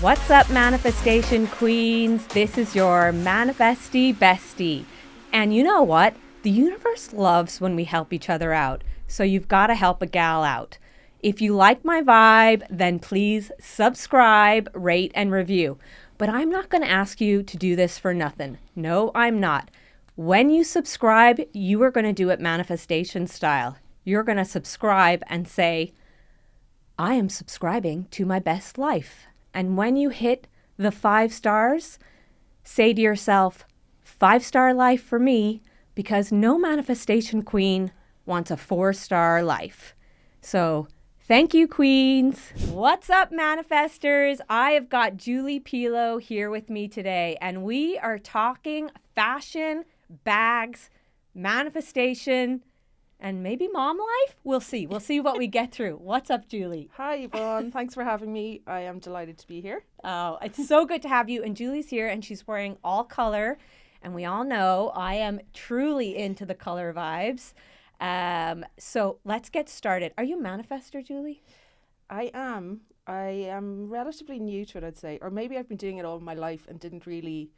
What's up, manifestation queens? This is your manifesty bestie. And you know what? The universe loves when we help each other out. So you've got to help a gal out. If you like my vibe, then please subscribe, rate, and review. But I'm not going to ask you to do this for nothing. No, I'm not. When you subscribe, you are going to do it manifestation style. You're going to subscribe and say, I am subscribing to my best life. And when you hit the 5 stars, say to yourself, 5-star life for me, because no manifestation queen wants a 4-star life. So thank you, queens. What's up, manifestors? I have got Julie Peelo here with me today, and we are talking fashion, bags, manifestation, and maybe mom life? We'll see. We'll see what we get through. What's up, Julie? Hi, Yvonne. Thanks for having me. I am delighted to be here. Oh, it's so good to have you. And Julie's here, and she's wearing all color. And we all know I am truly into the color vibes. So let's get started. Are you a manifester, Julie? I am relatively new to it, I'd say. Or maybe I've been doing it all my life and didn't really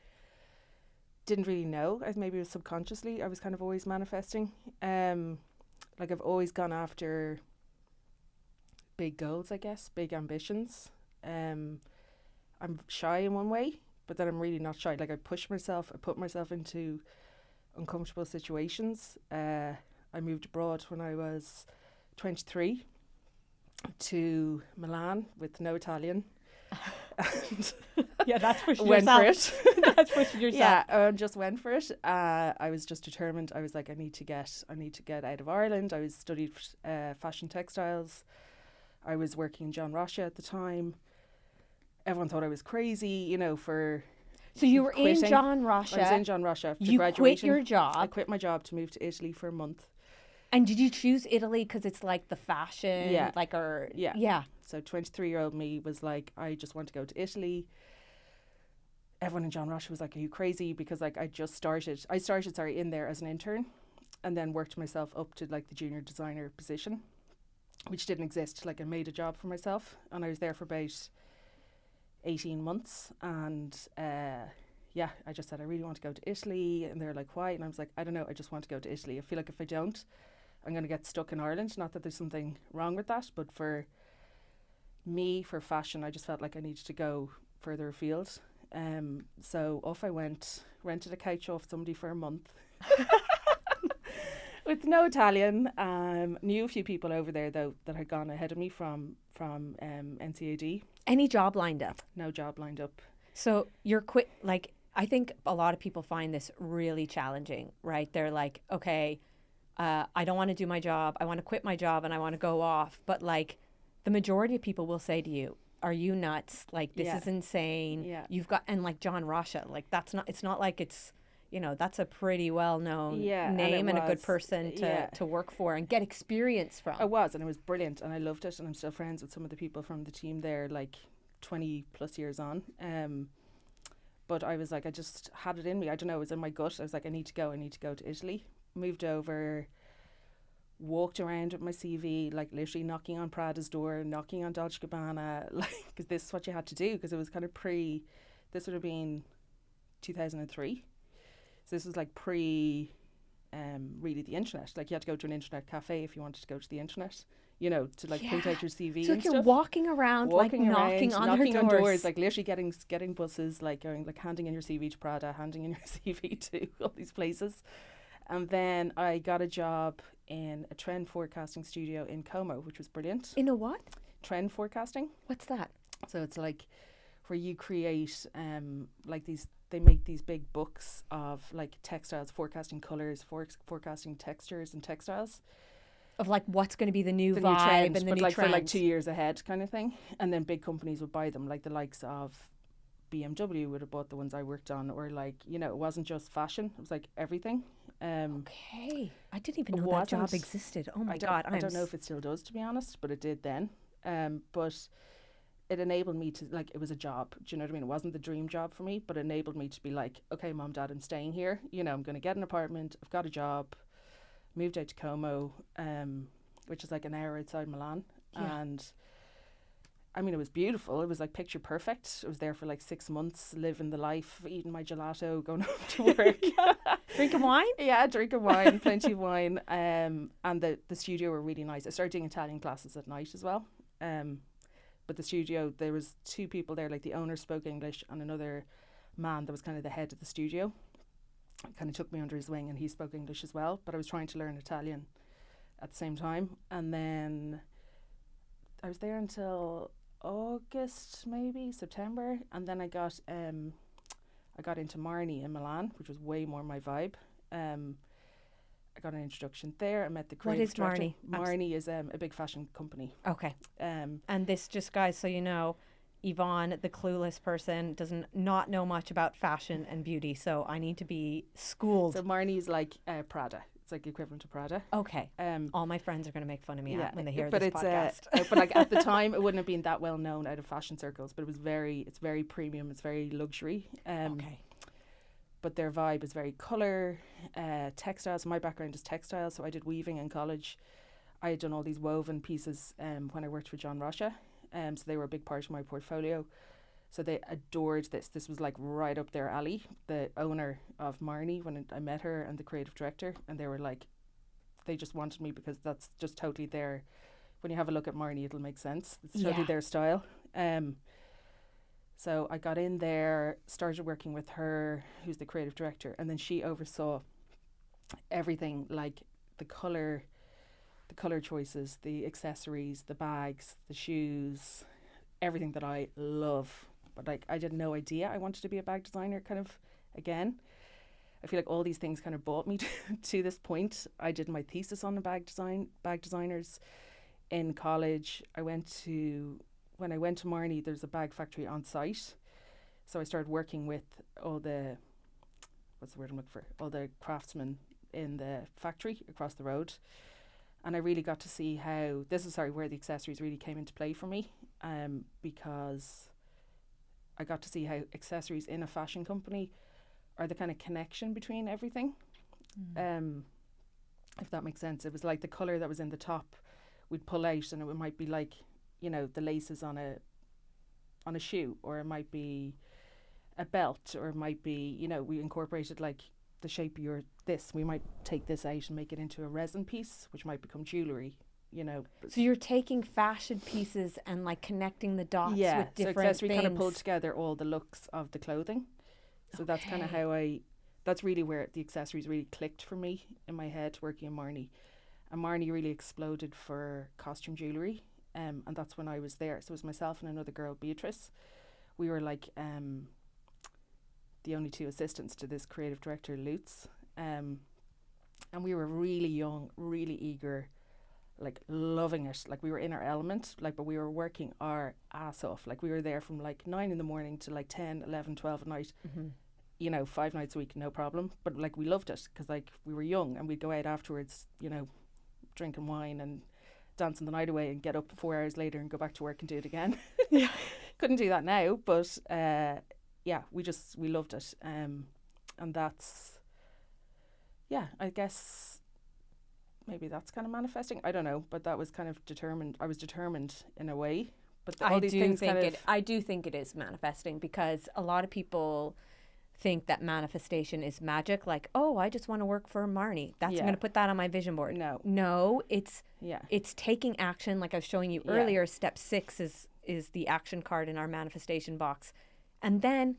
know. Maybe it was subconsciously. I was kind of always manifesting. Like I've always gone after big goals, I guess, big ambitions. I'm shy in one way, but then I'm really not shy. Like I put myself into uncomfortable situations. I moved abroad when I was 23 to Milan with no Italian. And yeah, that's pushing went yourself. for it. That's pushing yourself. Yeah, just went for it. I was just determined. I was like, I need to get out of Ireland. I was studied fashion textiles. I was working in John Rocha at the time. Everyone thought I was crazy, for. So you were quitting. in John Rocha. I was in John Rocha after you graduating. quit your job. I quit my job to move to Italy for a month. And did you choose Italy because it's like the fashion? Yeah. Yeah. So 23-year-old me was like, I just want to go to Italy. Everyone in John Rocha was like, are you crazy? Because like I started in there as an intern and then worked myself up to like the junior designer position, which didn't exist. Like I made a job for myself and I was there for about 18 months. And I just said, I really want to go to Italy. And they're like, why? And I was like, I don't know. I just want to go to Italy. I feel like if I don't, I'm going to get stuck in Ireland. Not that there's something wrong with that, but for me, for fashion, I just felt like I needed to go further afield. So off I went, rented a couch off somebody for a month with no Italian. Knew a few people over there though that had gone ahead of me from NCAD. Any job lined up? No job lined up. So you're quit. Like I think a lot of people find this really challenging, right? They're like, okay, I don't want to do my job. I want to quit my job and I want to go off. But like the majority of people will say to you, are you nuts? Like, this is insane. Yeah. You've got, and like John Rocha, like it's not like it's, that's a pretty well-known name and a good person to work for and get experience from. It was, and it was brilliant and I loved it. And I'm still friends with some of the people from the team there, like 20 plus years on. But I was like, I just had it in me. I don't know, it was in my gut. I was like, I need to go to Italy. Moved over, walked around with my CV, like literally knocking on Prada's door, knocking on Dolce & Gabbana, like, because this is what you had to do, because it was kind of this would have been 2003. So this was like really the internet. Like you had to go to an internet cafe if you wanted to go to the internet, to like print out your CV so and you're stuff. Walking around, knocking on doors, like literally getting buses, like going, like handing in your CV to Prada, handing in your CV to all these places. And then I got a job in a trend forecasting studio in Como, which was brilliant. In a what? Trend forecasting. What's that? So it's like where you create like they make these big books of like textiles, forecasting colours, forecasting textures and textiles. Of like what's going to be the new the vibe new trend, and the but new like trends. for like 2 years ahead kind of thing. And then big companies would buy them, like the likes of BMW would have bought the ones I worked on, or like, it wasn't just fashion, it was like everything. Okay, I didn't even know that job existed. Oh my God. I don't know if it still does, to be honest, but it did then. But it enabled me to, like, it was a job, do you know what I mean? It wasn't the dream job for me, but it enabled me to be like, okay, mom, dad, I'm staying here, I'm going to get an apartment, I've got a job. Moved out to Como, which is like an hour outside Milan. And I mean, it was beautiful. It was like picture perfect. I was there for like 6 months, living the life, eating my gelato, going home to work. Drinking wine? Yeah, drinking wine, plenty of wine. And the studio were really nice. I started doing Italian classes at night as well. But the studio, there was 2 people there, like the owner spoke English and another man that was kind of the head of the studio. Kind of took me under his wing, and he spoke English as well. But I was trying to learn Italian at the same time. And then I was there until August, maybe September, and then I got into Marni in Milan, which was way more my vibe. I got an introduction there. I met the creative director. Marni? Marni is a big fashion company. Okay. And this, just guys, so you know, Yvonne, the clueless person, doesn't not know much about fashion and beauty, so I need to be schooled. So Marni is like Prada. It's like the equivalent to Prada. Okay. All my friends are going to make fun of me when they hear but this it's podcast. but like at the time, it wouldn't have been that well known out of fashion circles. But it's very premium. It's very luxury. Okay. But their vibe is very colour, textiles. My background is textiles, so I did weaving in college. I had done all these woven pieces when I worked for John Rocha, so they were a big part of my portfolio. So they adored this. This was like right up their alley. The owner of Marni, when I met her, and the creative director, and they were like, they just wanted me because that's just totally their. When you have a look at Marni, it'll make sense. It's totally their style. So I got in there, started working with her, who's the creative director, and then she oversaw everything, like the colour choices, the accessories, the bags, the shoes, everything that I love. But like, I had no idea I wanted to be a bag designer kind of again. I feel like all these things kind of brought me to this point. I did my thesis on bag designers in college. When I went to Marni, there's a bag factory on site. So I started working with all the, all the craftsmen in the factory across the road. And I really got to see how, where the accessories really came into play for me. Because I got to see how accessories in a fashion company are the kind of connection between everything. If that makes sense. It was like the colour that was in the top, we'd pull out, and it might be like, you know, the laces on a shoe, or it might be a belt, or it might be, you know, we incorporated like the shape of we might take this out and make it into a resin piece, which might become jewellery, you know. So you're taking fashion pieces and like connecting the dots with different so accessory things. kind of pulled together all the looks of the clothing. So that's kind of how that's really where the accessories really clicked for me in my head working in Marni. And Marni really exploded for costume jewellery. And that's when I was there. So it was myself and another girl, Beatrice. We were like the only 2 assistants to this creative director, Lutz. And we were really young, really eager, like loving it. Like we were in our element, like, but we were working our ass off. Like we were there from like 9 a.m. to like 10, 11, 12 at night. You know, 5 nights a week, no problem. But like we loved it because like we were young, and we'd go out afterwards, you know, drinking wine and dancing the night away, and get up 4 hours later and go back to work and do it again. Couldn't do that now, but we loved it. And that's, I guess maybe that's kind of manifesting. I don't know, but that was kind of determined. I was determined in a way. But all these things I do think it is manifesting, because a lot of people think that manifestation is magic, like, oh, I just want to work for Marni, I'm going to put that on my vision board. No, it's taking action. Like I was showing you earlier, step 6 is the action card in our manifestation box. And then,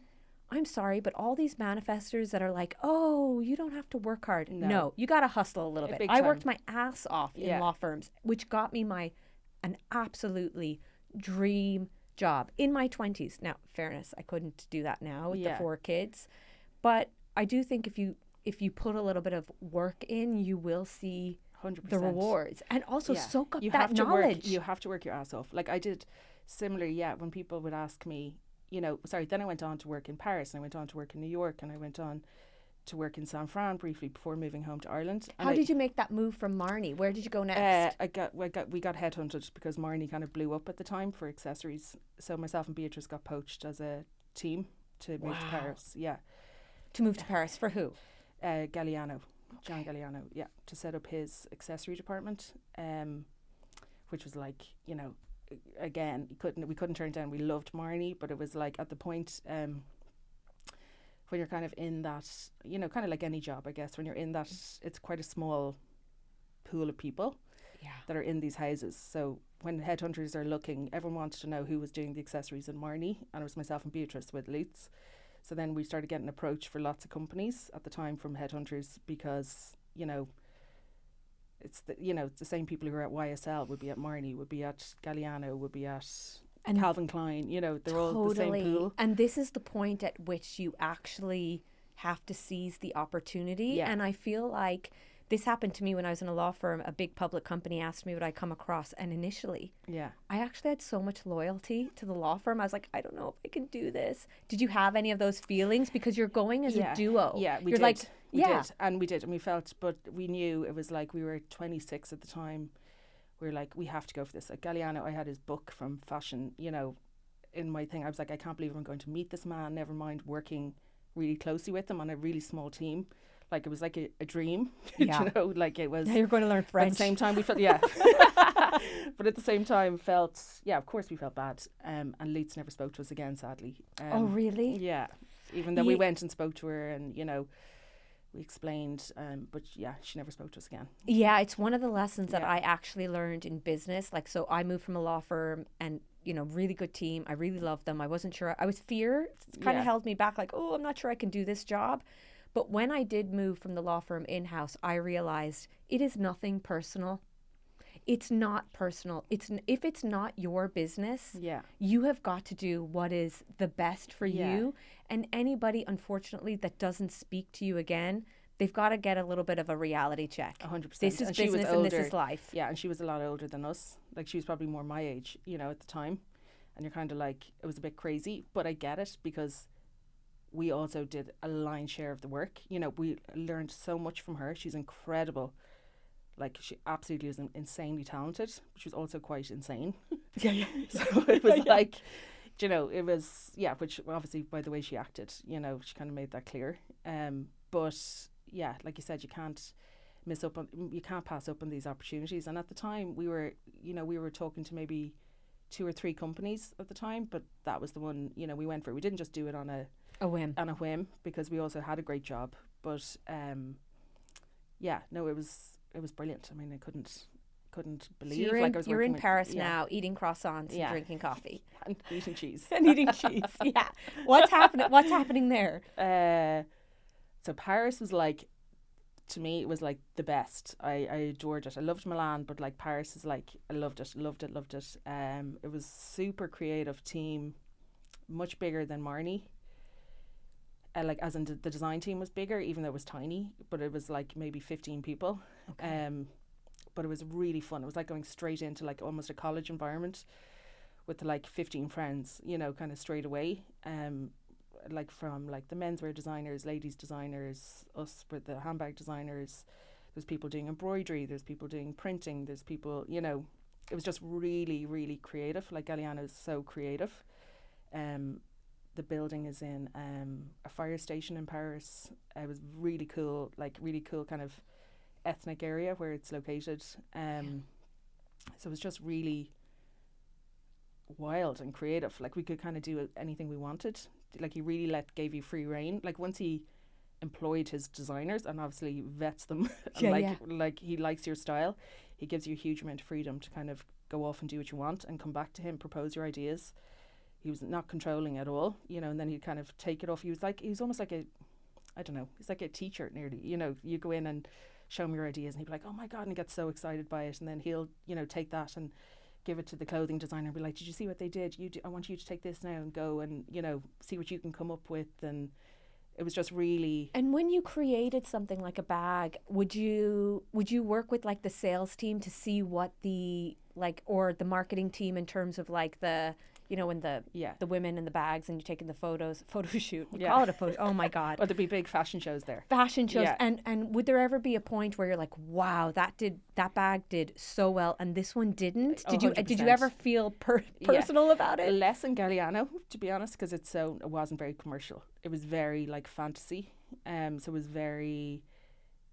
I'm sorry, but all these manifestors that are like, oh, you don't have to work hard. No, you got to hustle a little bit. I worked my ass off in law firms, which got me an absolutely dream job in my 20s. Now, fairness, I couldn't do that now with the 4 kids, but I do think if you put a little bit of work in, you will see 100%. The rewards, and also soak up that knowledge. You have to work your ass off. Like I did similarly, when people would ask me, you know, then I went on to work in Paris, and I went on to work in New York, and I went on to work in San Fran briefly before moving home to Ireland. How did you make that move from Marni? Where did you go next? We got headhunted because Marni kind of blew up at the time for accessories. So myself and Beatrice got poached as a team to move to Paris. To move to Paris for who? Galliano, John Galliano. To set up his accessory department, which was like, you know, again, we couldn't turn it down. We loved Marni, but it was like at the point when you're kind of in that, you know, kind of like any job, I guess, when you're in that, it's quite a small pool of people that are in these houses. So when headhunters are looking, everyone wanted to know who was doing the accessories in Marni, and it was myself and Beatrice with Lutz. So then we started getting approached for lots of companies at the time from headhunters because, you know, it's the same people who are at YSL would be at Marni, would be at Galliano, would be at Calvin Klein. You know, they're all the same pool. And this is the point at which you actually have to seize the opportunity. Yeah. And I feel like this happened to me when I was in a law firm. A big public company asked me would I come across, and initially I actually had so much loyalty to the law firm. I was like, I don't know if I can do this. Did you have any of those feelings? Because you're going as a duo. Yeah, we did. We did, and we felt, but we knew it was like, we were 26 at the time. We were like, we have to go for this. Like Galliano, I had his book from fashion, you know, in my thing. I was like, I can't believe I'm going to meet this man, never mind working really closely with him on a really small team. Like it was like a dream, you know, like it was. Now you're going to learn French. At the same time we felt, but at the same time felt, of course we felt bad. And Lutz never spoke to us again, sadly. Oh, really? Yeah. Even though we went and spoke to her and, you know, we explained, but she never spoke to us again. Yeah, it's one of the lessons that I actually learned in business. Like, so I moved from a law firm and, you know, really good team. I really loved them. I wasn't sure. Fear kind of held me back, like, oh, I'm not sure I can do this job. But when I did move from the law firm in-house, I realized it is nothing personal. It's not personal. If it's not your business, you have got to do what is the best for you. And anybody, unfortunately, that doesn't speak to you again, they've got to get a little bit of a reality check. 100%. This is business and this is life. Yeah, and she was a lot older than us. Like, she was probably more my age, you know, at the time. And you're kind of like, it was a bit crazy, but I get it because we also did a lion's share of the work. You know, we learned so much from her. She's incredible. Like, she absolutely is insanely talented. She was also quite insane. So it was like, you know, it was, which obviously by the way she acted, you know, she kind of made that clear. But yeah, like you said, you can't pass up on these opportunities. And at the time we were talking to maybe 2 or 3 companies at the time, but that was the one, you know, we went for. We didn't just do it on a whim because we also had a great job. But it was brilliant. I mean, I couldn't believe. So I was you're in Paris now, eating croissants and drinking coffee and eating cheese. Yeah. What's happening there? So Paris was like, to me, it was like the best. I adored it. I loved Milan, but like Paris is like, I loved it. It was super creative team, much bigger than Marni. Like, as in the design team was bigger, even though it was tiny, but it was like maybe 15 people. Okay. But it was really fun. It was like going straight into like almost a college environment with like 15 friends, you know, kind of straight away. Like from like the menswear designers, ladies designers, us with the handbag designers. There's people doing embroidery, there's people doing printing, there's people, you know, it was just really, really creative. Like Galliano is so creative. The building is in a fire station in Paris. It was really cool kind of ethnic area where it's located. So it was just really wild and creative. Like, we could kind of do anything we wanted. Like, he really gave you free reign. Like, once he employed his designers and obviously vets them, like he likes your style, he gives you a huge amount of freedom to kind of go off and do what you want and come back to him, propose your ideas. He was not controlling at all, you know, and then he'd kind of take it off. He was almost like he's like a teacher nearly, you know. You go in and show him your ideas and he'd be like, oh my God, and he gets so excited by it. And then he'll, you know, take that and give it to the clothing designer and be like, did you see what they did? I want you to take this now and go and, you know, see what you can come up with. And it was just really... And when you created something like a bag, would you work with like the sales team to see what the, like, or the marketing team in terms of like the... You know, when the women in the bags and you're taking the photo shoot. We call it a photo. Oh my God. Or there'd be big fashion shows there. Fashion shows. Yeah. And would there ever be a point where you're like, wow, that bag did so well and this one didn't? Did you ever feel personal about it? Less in Galliano, to be honest, because it wasn't very commercial. It was very like fantasy. So it was very...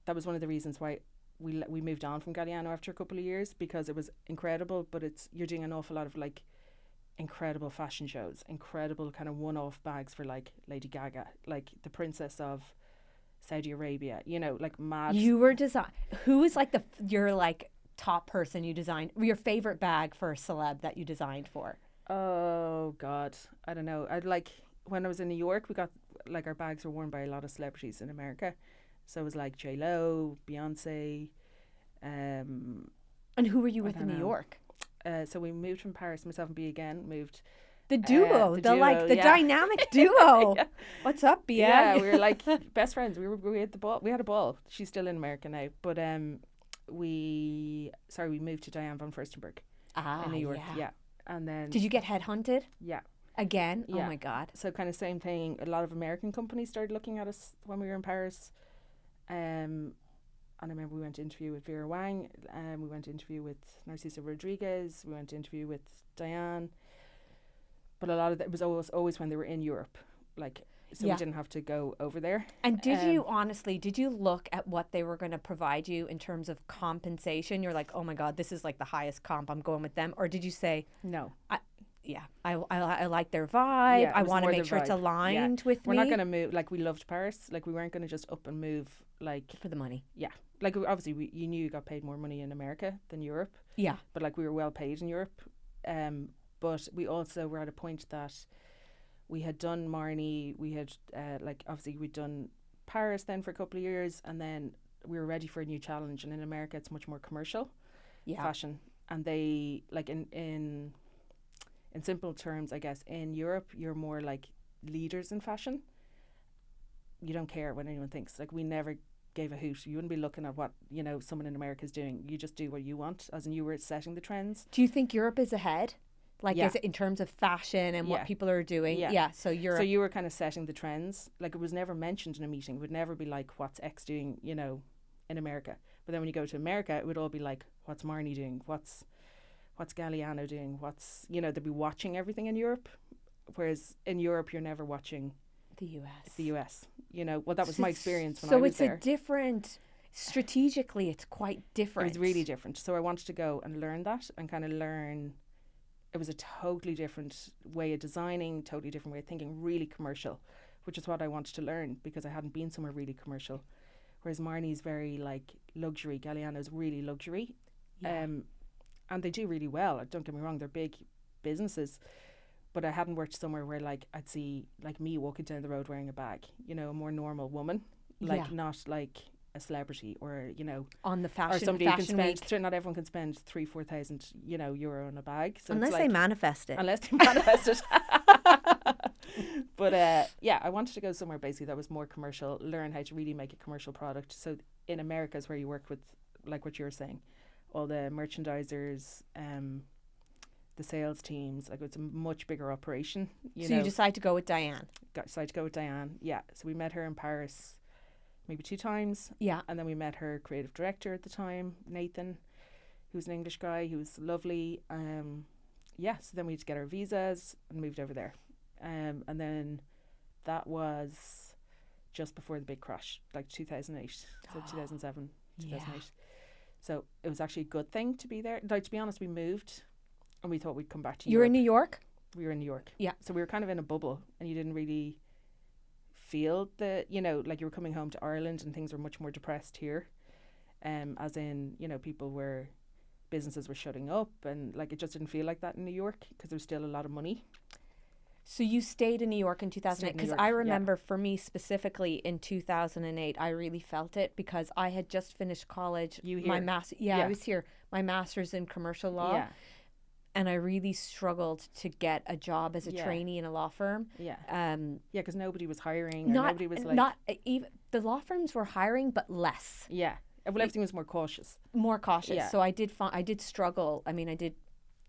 That was one of the reasons why we moved on from Galliano after a couple of years because it was incredible, but you're doing an awful lot of like incredible fashion shows, incredible kind of one-off bags for like Lady Gaga, like the Princess of Saudi Arabia, you know, like mad. You were who is like your like top person you designed, your favorite bag for a celeb that you designed for? Oh God, I don't know. I'd like, when I was in New York, we got like, our bags were worn by a lot of celebrities in America. So it was like J-Lo, Beyonce. And who were you with in New York? So we moved from Paris, myself and B again, moved. The duo, the dynamic duo. Yeah. What's up, Bia? Yeah, we were like best friends. We had the ball. We had a ball. She's still in America now, but we moved to Diane von Furstenberg in New York. Yeah. And then did you get headhunted? Yeah. Again? Yeah. Oh my God. So kind of same thing. A lot of American companies started looking at us when we were in Paris. And I remember we went to interview with Vera Wang. We went to interview with Narciso Rodriguez. We went to interview with Diane. But a lot of it was always when they were in Europe. Like, so we didn't have to go over there. And did you look at what they were going to provide you in terms of compensation? You're like, oh my God, this is like the highest comp, I'm going with them. Or did you say, no. I like their vibe. Yeah, I want to make sure it's aligned with me. We're not going to move. Like, we loved Paris. Like, we weren't going to just up and move, like, for the money. Yeah. Like, obviously, you knew you got paid more money in America than Europe. Yeah. But, like, we were well paid in Europe. But we also were at a point that we had done Marni. We had, obviously, we'd done Paris then for a couple of years. And then we were ready for a new challenge. And in America, it's much more commercial fashion. And they, like, in simple terms, I guess, in Europe, you're more like leaders in fashion. You don't care what anyone thinks. Like, we never gave a hoot. You wouldn't be looking at what, you know, someone in America is doing. You just do what you want, as in you were setting the trends. Do you think Europe is ahead? Like, is it in terms of fashion and what people are doing? Yeah. So you were kind of setting the trends. Like, it was never mentioned in a meeting. It would never be like, what's X doing, you know, in America. But then when you go to America, it would all be like, what's Marni doing? What's Galliano doing? They'd be watching everything in Europe. Whereas in Europe, you're never watching the US. The US. You know, well, that was my experience when I was there. So it's a different, strategically, it's quite different. It was really different. So I wanted to go and learn that and kind of learn. It was a totally different way of designing, totally different way of thinking, really commercial, which is what I wanted to learn because I hadn't been somewhere really commercial. Whereas Marni's very like luxury, Galliano's really luxury. Yeah. And they do really well. Don't get me wrong, they're big businesses. But I hadn't worked somewhere where like I'd see like me walking down the road wearing a bag, you know, a more normal woman. Like not like a celebrity or, you know, on the fashion, or somebody who can week. spend, not everyone can spend 3,000-4,000, you know, euro on a bag. So unless they manifest it. Unless they manifest it. But I wanted to go somewhere basically that was more commercial, learn how to really make a commercial product. So in America is where you work with, like what you're saying, all the merchandisers, the sales teams. Like, it's a much bigger operation. You decide to go with Diane. Decided to go with Diane, yeah. So we met her in Paris maybe 2 times. Yeah. And then we met her creative director at the time, Nathan, who's an English guy. He was lovely. So then we had to get our visas and moved over there. And then that was just before the big crash, like 2008. So 2007, 2008. Yeah. So it was actually a good thing to be there. Like, to be honest, we moved and we thought we'd come back to Europe. You were in New York? We were in New York. Yeah. So we were kind of in a bubble and you didn't really feel the, you know, like you were coming home to Ireland and things were much more depressed here. As in, you know, businesses were shutting up and like it just didn't feel like that in New York because there was still a lot of money. So you stayed in New York in 2008 because I remember for me specifically in 2008 I really felt it because I had just finished college. You here? I was here. My master's in commercial law. Yeah. And I really struggled to get a job as a trainee in a law firm. Yeah. Because nobody was hiring. Nobody was like. Not even the law firms were hiring, but less. Yeah. Well, everything was more cautious. More cautious. Yeah. So I did struggle. I mean,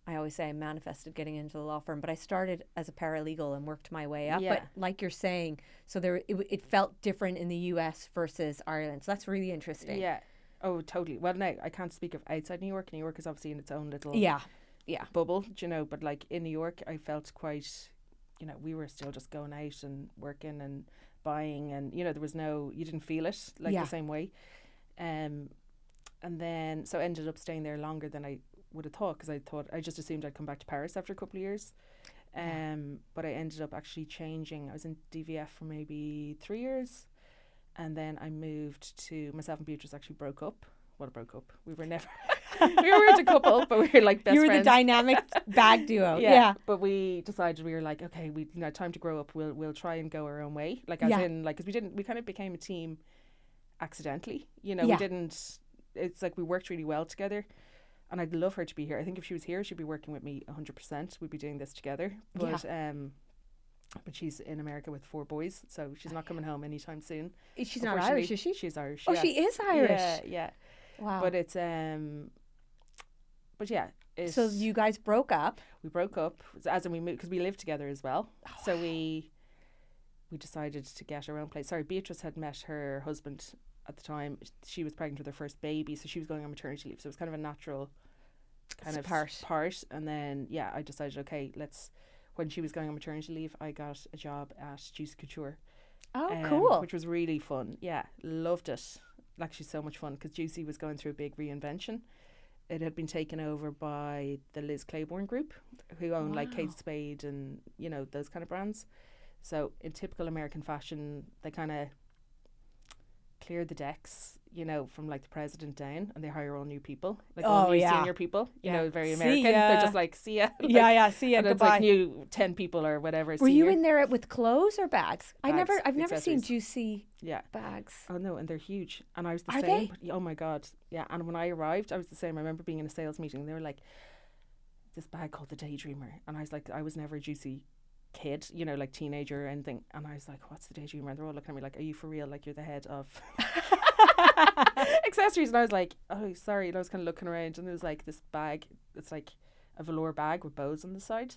I always say I manifested getting into the law firm, but I started as a paralegal and worked my way up. Yeah. But like you're saying, so it felt different in the US versus Ireland. So that's really interesting. Yeah. Oh, totally. Well, no, I can't speak of outside New York. New York is obviously in its own little bubble, you know. But like in New York, I felt quite, you know, we were still just going out and working and buying, and you know, you didn't feel it like the same way. And then, so I ended up staying there longer than I would have thought, because I just assumed I'd come back to Paris after a couple of years. But I ended up actually changing. I was in DVF for maybe 3 years. And then I moved to, myself and Beatrice actually broke up. Well, broke up. We were never, we weren't a couple, but we were like best friends. You were the dynamic bag duo. Yeah. But we decided, we were like, okay, time to grow up. We'll try and go our own way. Like, as in, like, because we kind of became a team accidentally. We didn't, it's like we worked really well together. And I'd love her to be here. I think if she was here, she'd be working with me 100%. We'd be doing this together. But she's in America with 4 boys, so she's not coming home anytime soon. She's not Irish, is she? She's Irish. Oh, she is Irish. Yeah. Wow. But it's so you guys broke up. We broke up, as in we moved, because we lived together as well. Oh, so we decided to get our own place. Sorry, Beatrice had met her husband at the time. She was pregnant with her first baby, so she was going on maternity leave. So it was kind of a natural kind of part. And then I decided, okay, when she was going on maternity leave, I got a job at Juicy Couture. Oh, cool. Which was really fun. Yeah, loved it. Actually, so much fun, because Juicy was going through a big reinvention. It had been taken over by the Liz Claiborne group, who own like Kate Spade and, those kind of brands. So in typical American fashion, they kind of clear the decks, from like the president down, and they hire all new people, like all new senior people, very American. They're just like, see ya. See ya, and goodbye. It's like new 10 people or whatever. Were you in there with clothes or bags? I've never accessories. seen Juicy bags. Oh no, and they're huge. And I was the Are same. they? Oh my God. Yeah. And when I arrived, I was the same. I remember being in a sales meeting, and they were like, this bag called the Daydreamer. And I was like, I was never a Juicy kid, like teenager or anything. And I was like, what's the Daydreamer? And they're all looking at me like, are you for real? Like, you're the head of accessories. And I was like, oh, sorry. And I was kind of looking around, and there was like this bag. It's like a velour bag with bows on the side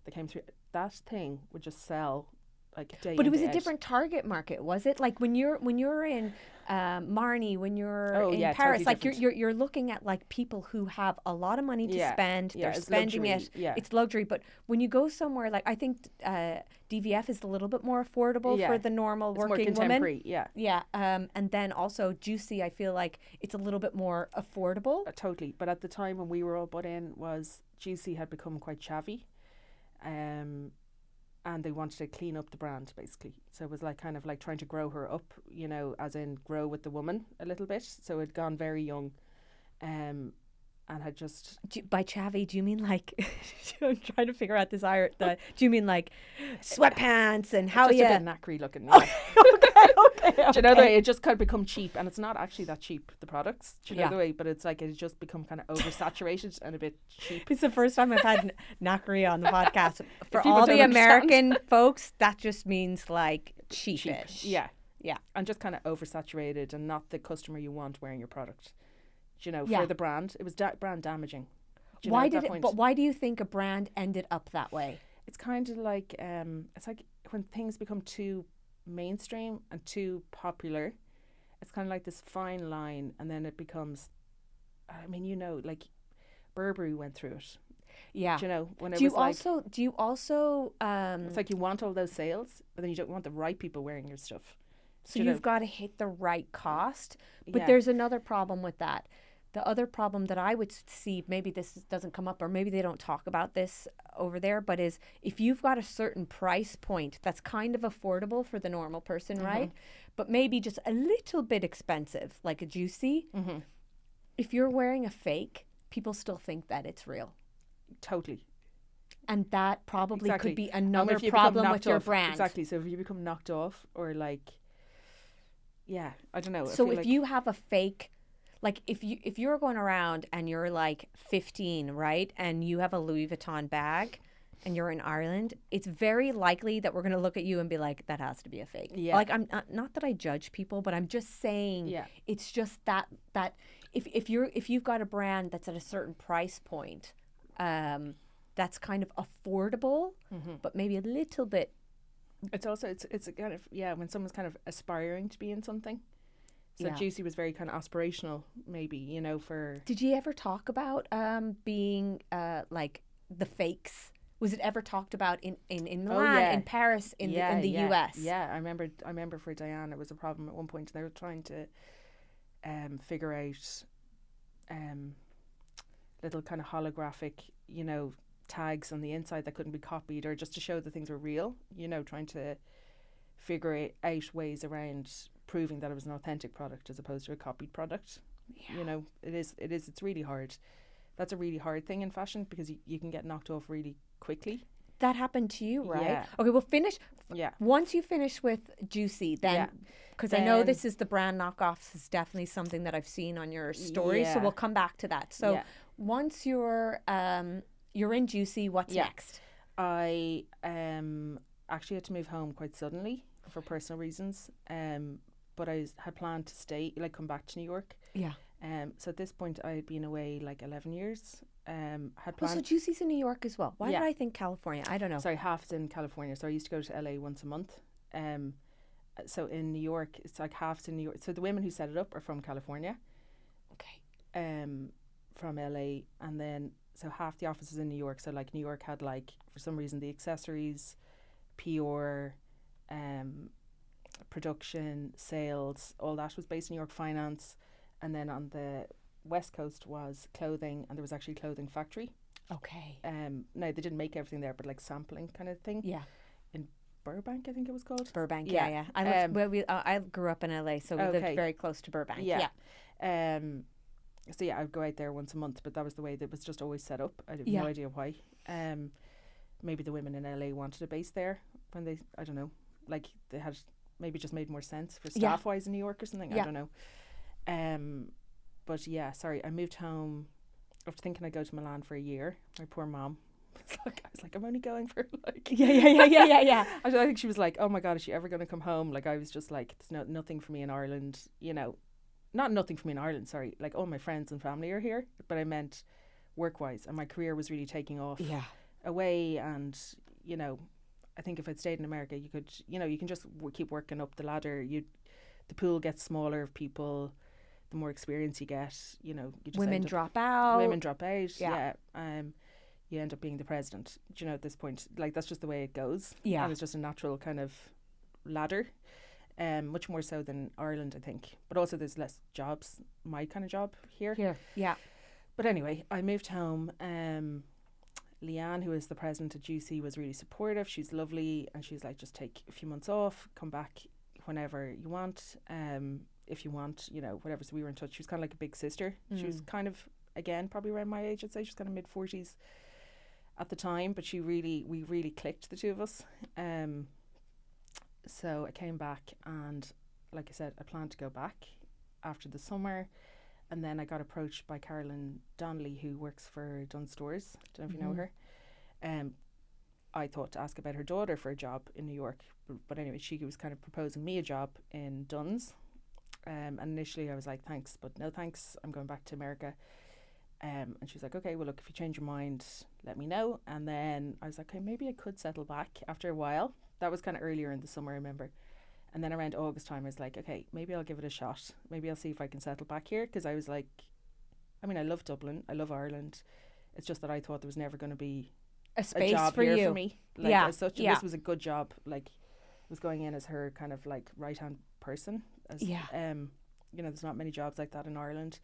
that came through. That thing would just sell like day. But it was a different target market, was it? Like when you're in Marni, when you're in Paris, totally like different. you're looking at like people who have a lot of money to spend. They're it's spending luxury. it. It's luxury. But when you go somewhere like, I think DVF is a little bit more affordable for the normal working more contemporary, woman. And then also Juicy, I feel like it's a little bit more affordable. Totally. But at the time when we were all bought in, Juicy had become quite chavvy. And they wanted to clean up the brand, basically. So it was like kind of like trying to grow her up, as in grow with the woman a little bit. So it had gone very young, and had just... By chavvy, do you mean like... I'm trying to figure out this. Do you mean like sweatpants and how just you... a bit knackery looking. Okay. Do you know the way it just kind of become cheap, and it's not actually that cheap, the products. Do you know the way? But it's like it's just become kind of oversaturated and a bit cheap. It's the first time I've had knackery on the podcast. For all the American folks, that just means like cheapish. Yeah. And just kind of oversaturated, and not the customer you want wearing your product. For the brand, it was brand damaging. Why did it? But why do you think a brand ended up that way? It's kind of like it's like when things become too mainstream and too popular, it's kind of like this fine line, and then it becomes, like Burberry went through it. Yeah. When it do was you also it's like you want all those sales, but then you don't want the right people wearing your stuff. So you've got to hit the right cost. But there's another problem with that. The other problem that I would see, maybe this doesn't come up, or maybe they don't talk about this over there, but is if you've got a certain price point that's kind of affordable for the normal person, right? But maybe just a little bit expensive, like a Juicy. If you're wearing a fake, people still think that it's real. Totally. And that probably could be another problem with your brand. Exactly. So if you become knocked off, or like, I don't know. So if you have a fake... Like if you're going around and you're like 15, right, and you have a Louis Vuitton bag and you're in Ireland, it's very likely that we're going to look at you and be like, that has to be a fake. Yeah. Like I'm not that I judge people, but I'm just saying it's just that if you've got a brand that's at a certain price point, that's kind of affordable, but maybe a little bit. It's also it's a kind of when someone's kind of aspiring to be in something. So Juicy was very kind of aspirational, maybe, for... Did you ever talk about being like the fakes? Was it ever talked about in Milan, in Paris, in the US? Yeah, I remember for Diane it was a problem at one point. They were trying to figure out little kind of holographic, you know, tags on the inside that couldn't be copied, or just to show that things were real, you know, trying to figure out ways around proving that it was an authentic product as opposed to a copied product. You know, it's really hard. That's a really hard thing in fashion, because you can get knocked off really quickly. That happened to you, right? Yeah. Okay, we'll finish. Yeah. Once you finish with Juicy, then, because I know this is the brand knockoffs is definitely something that I've seen on your story. So we'll come back to that. So once you're in Juicy, what's next? I actually had to move home quite suddenly for personal reasons. But I had planned to stay, like come back to New York. Yeah. So at this point, I had been away like 11 years. Had planned. So Juicy's in New York as well. Why did I think California? I don't know. Sorry, half is in California. So I used to go to LA once a month. So in New York, it's like half's in New York. So the women who set it up are from California. Okay. From LA, and then so half the office is in New York. So like New York had like, for some reason, the accessories, PR, production, sales, all that was based in New York, finance. And then on the West Coast was clothing, and there was actually a clothing factory. Okay. No, they didn't make everything there, but like sampling kind of thing. Yeah. In Burbank, I think it was called. Burbank, yeah. I grew up in LA, so we lived very close to Burbank. Yeah. So yeah, I'd go out there once a month, but that was the way that was just always set up. I have no idea why. Maybe the women in LA wanted a base there when they, I don't know, like they had maybe just made more sense for staff wise in New York or something. I don't know. But yeah, sorry, I moved home after thinking I'd go to Milan for a year. My poor mom. I was like, I'm only going for like yeah. I think she was like, oh my God, is she ever going to come home? Like I was just like, there's nothing for me in Ireland, you know. Not nothing for me in Ireland, sorry. Like all my friends and family are here, but I meant work-wise, and my career was really taking off away. And you know, I think if I'd stayed in America, you could, you know, you can just keep working up the ladder. The pool gets smaller of people. The more experience you get, you know, you just women drop out. Yeah. You end up being the president. Do you know, at this point, like that's just the way it goes. Yeah, and it's just a natural kind of ladder. Much more so than Ireland, I think. But also there's less jobs, my kind of job here. Yeah. But anyway, I moved home. Leanne, who is the president at Juicy, was really supportive. She's lovely, and she's like, just take a few months off, come back whenever you want, if you want, you know, whatever. So we were in touch. She was kind of like a big sister. She was kind of, again, probably around my age, I'd say. She was kind of mid-40s at the time, but we really clicked, the two of us. So I came back, and like I said, I planned to go back after the summer, and then I got approached by Carolyn Donnelly, who works for Dunn Stores. Don't know if you know her. I thought to ask about her daughter for a job in New York, but anyway, she was kind of proposing me a job in Dunn's, and initially I was like, thanks, but no thanks, I'm going back to America. And she was like, okay, well look, if you change your mind, let me know. And then I was like, okay, maybe I could settle back after a while. That was kind of earlier in the summer, I remember. And then around August time, I was like, okay, maybe I'll give it a shot. Maybe I'll see if I can settle back here. Because I was like, I mean, I love Dublin. I love Ireland. It's just that I thought there was never going to be a space job for here you. For me. Like, as such, this was a good job. Like, I was going in as her kind of like right-hand person. You know, there's not many jobs like that in Ireland.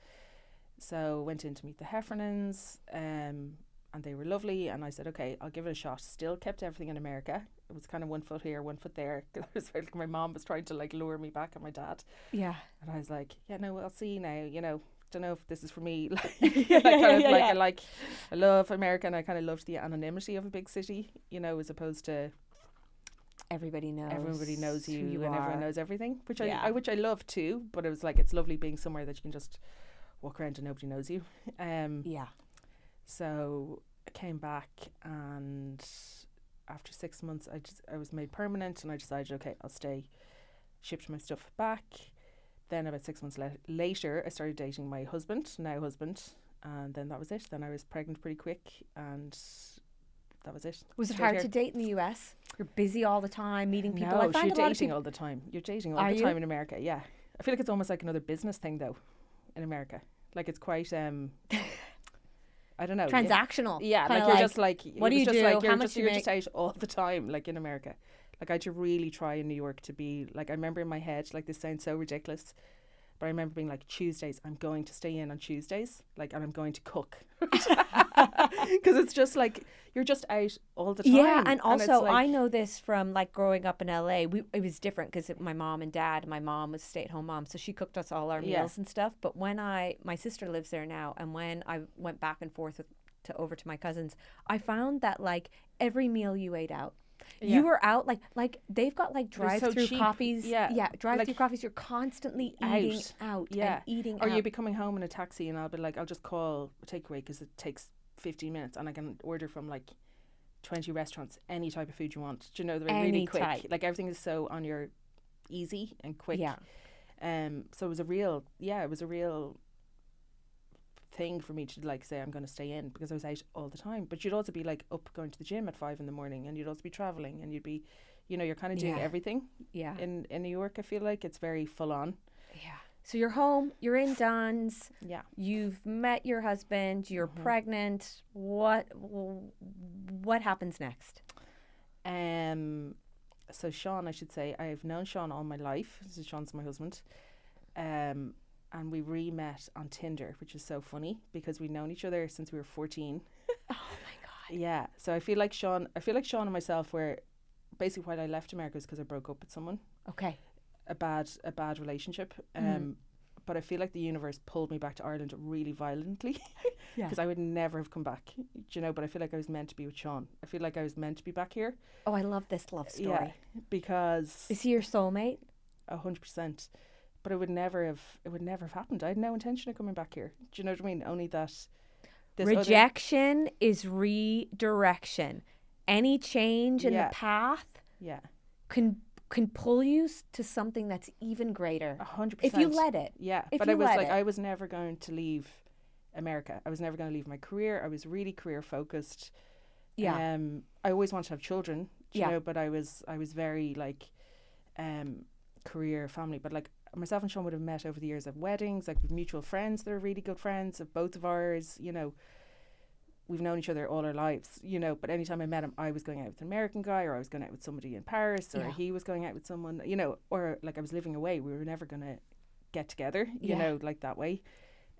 So went in to meet the Heffernans, and they were lovely. And I said, okay, I'll give it a shot. Still kept everything in America. It was kind of 1 foot here, 1 foot there. I was like, my mom was trying to like lure me back at my dad. Yeah. And I was like, yeah, no, I'll see now. You know, don't know if this is for me. Like, I love America, and I kind of loved the anonymity of a big city. You know, as opposed to everybody knows you, and everyone knows everything, which I love too. But it was like, it's lovely being somewhere that you can just walk around and nobody knows you. So I came back, and after 6 months I was made permanent, and I decided, okay, I'll stay. Shipped my stuff back. Then about 6 months later I started dating my now husband, and then that was it. Then I was pregnant pretty quick, and that was it. Was it hard to date in the US? You're busy all the time, meeting people. No, you're dating all the time. You're dating all the time in America. Yeah, I feel like it's almost like another business thing though in America. Like it's quite I don't know, transactional. Yeah, like you're just like, what do you do? Like how much you're just out all the time, like in America. Like I had to really try in New York to be like, I remember in my head, like this sounds so ridiculous, But I remember being like, Tuesdays, I'm going to stay in on Tuesdays, like, and I'm going to cook. Because it's just like, you're just out all the time. Yeah, and also it's like, I know this from like growing up in LA. It was different because my mom and dad. My mom was a stay-at-home mom, so she cooked us all our Yeah. meals and stuff. But when my sister lives there now, and when I went back and forth over to my cousins, I found that like every meal you ate out. Yeah. You were out like they've got like They're so drive-through cheap. coffees. Yeah. Drive-through Like, coffees. You're constantly out. eating out Yeah. and eating Or out. you'd be coming home in a taxi and I'll be like, I'll just call takeaway because it takes 15 minutes and I can order from like 20 restaurants, any type of food you want. Do you know, they're Any really quick. type. Like everything is so on your easy and quick. Yeah. So it was a real thing for me to like say I'm going to stay in because I was out all the time. But you'd also be like up going to the gym at 5 a.m, and you'd also be traveling, and you'd be, you know, you're kind of doing Yeah. everything. Yeah. In New York, I feel like it's very full on. Yeah. So you're home, you're in Dunn's, Yeah. you've met your husband, you're pregnant. What happens next? So Sean, I should say, I've known Sean all my life. This is Sean's my husband. And we re-met on Tinder, which is so funny because we've known each other since we were 14. Oh my God. Yeah. So I feel like Sean and myself were basically why I left America is because I broke up with someone. Okay. A bad relationship. But I feel like the universe pulled me back to Ireland really violently Yeah. because I would never have come back, do you know, but I feel like I was meant to be with Sean. I feel like I was meant to be back here. Oh, I love this love story. Yeah, because Is he your soulmate? 100%. But it would never have happened. I had no intention of coming back here. Do you know what I mean? Only that this Rejection is redirection. Any change in Yeah. the path yeah, can pull you to something that's even greater 100%. if you let it. Yeah, If but you I was let like, it. I was never going to leave America. I was never going to leave my career. I was really career focused. Yeah. I always wanted to have children, do you Yeah. know, but I was very like career, family. But like myself and Sean would have met over the years at weddings, like with mutual friends that are really good friends of both of ours, you know. We've known each other all our lives, you know, but anytime I met him, I was going out with an American guy, or I was going out with somebody in Paris, or Yeah. he was going out with someone, you know, or like I was living away. We were never going to get together, you Yeah. know, like that way.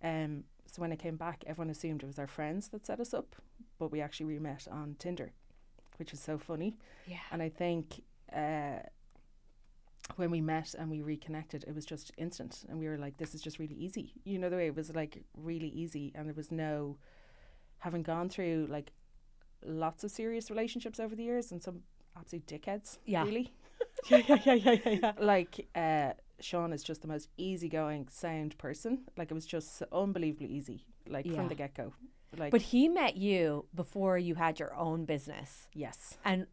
So when I came back, everyone assumed it was our friends that set us up, but we actually re-met on Tinder, which is so funny. Yeah. And I think when we met and we reconnected, it was just instant. And we were like, this is just really easy. You know, the way it was like really easy. And there was no, having gone through like lots of serious relationships over the years and some absolute dickheads, Yeah. really. yeah. Like, Sean is just the most easygoing, sound person. Like, it was just unbelievably easy, like Yeah. from the get-go. Like, But he met you before you had your own business. yes. And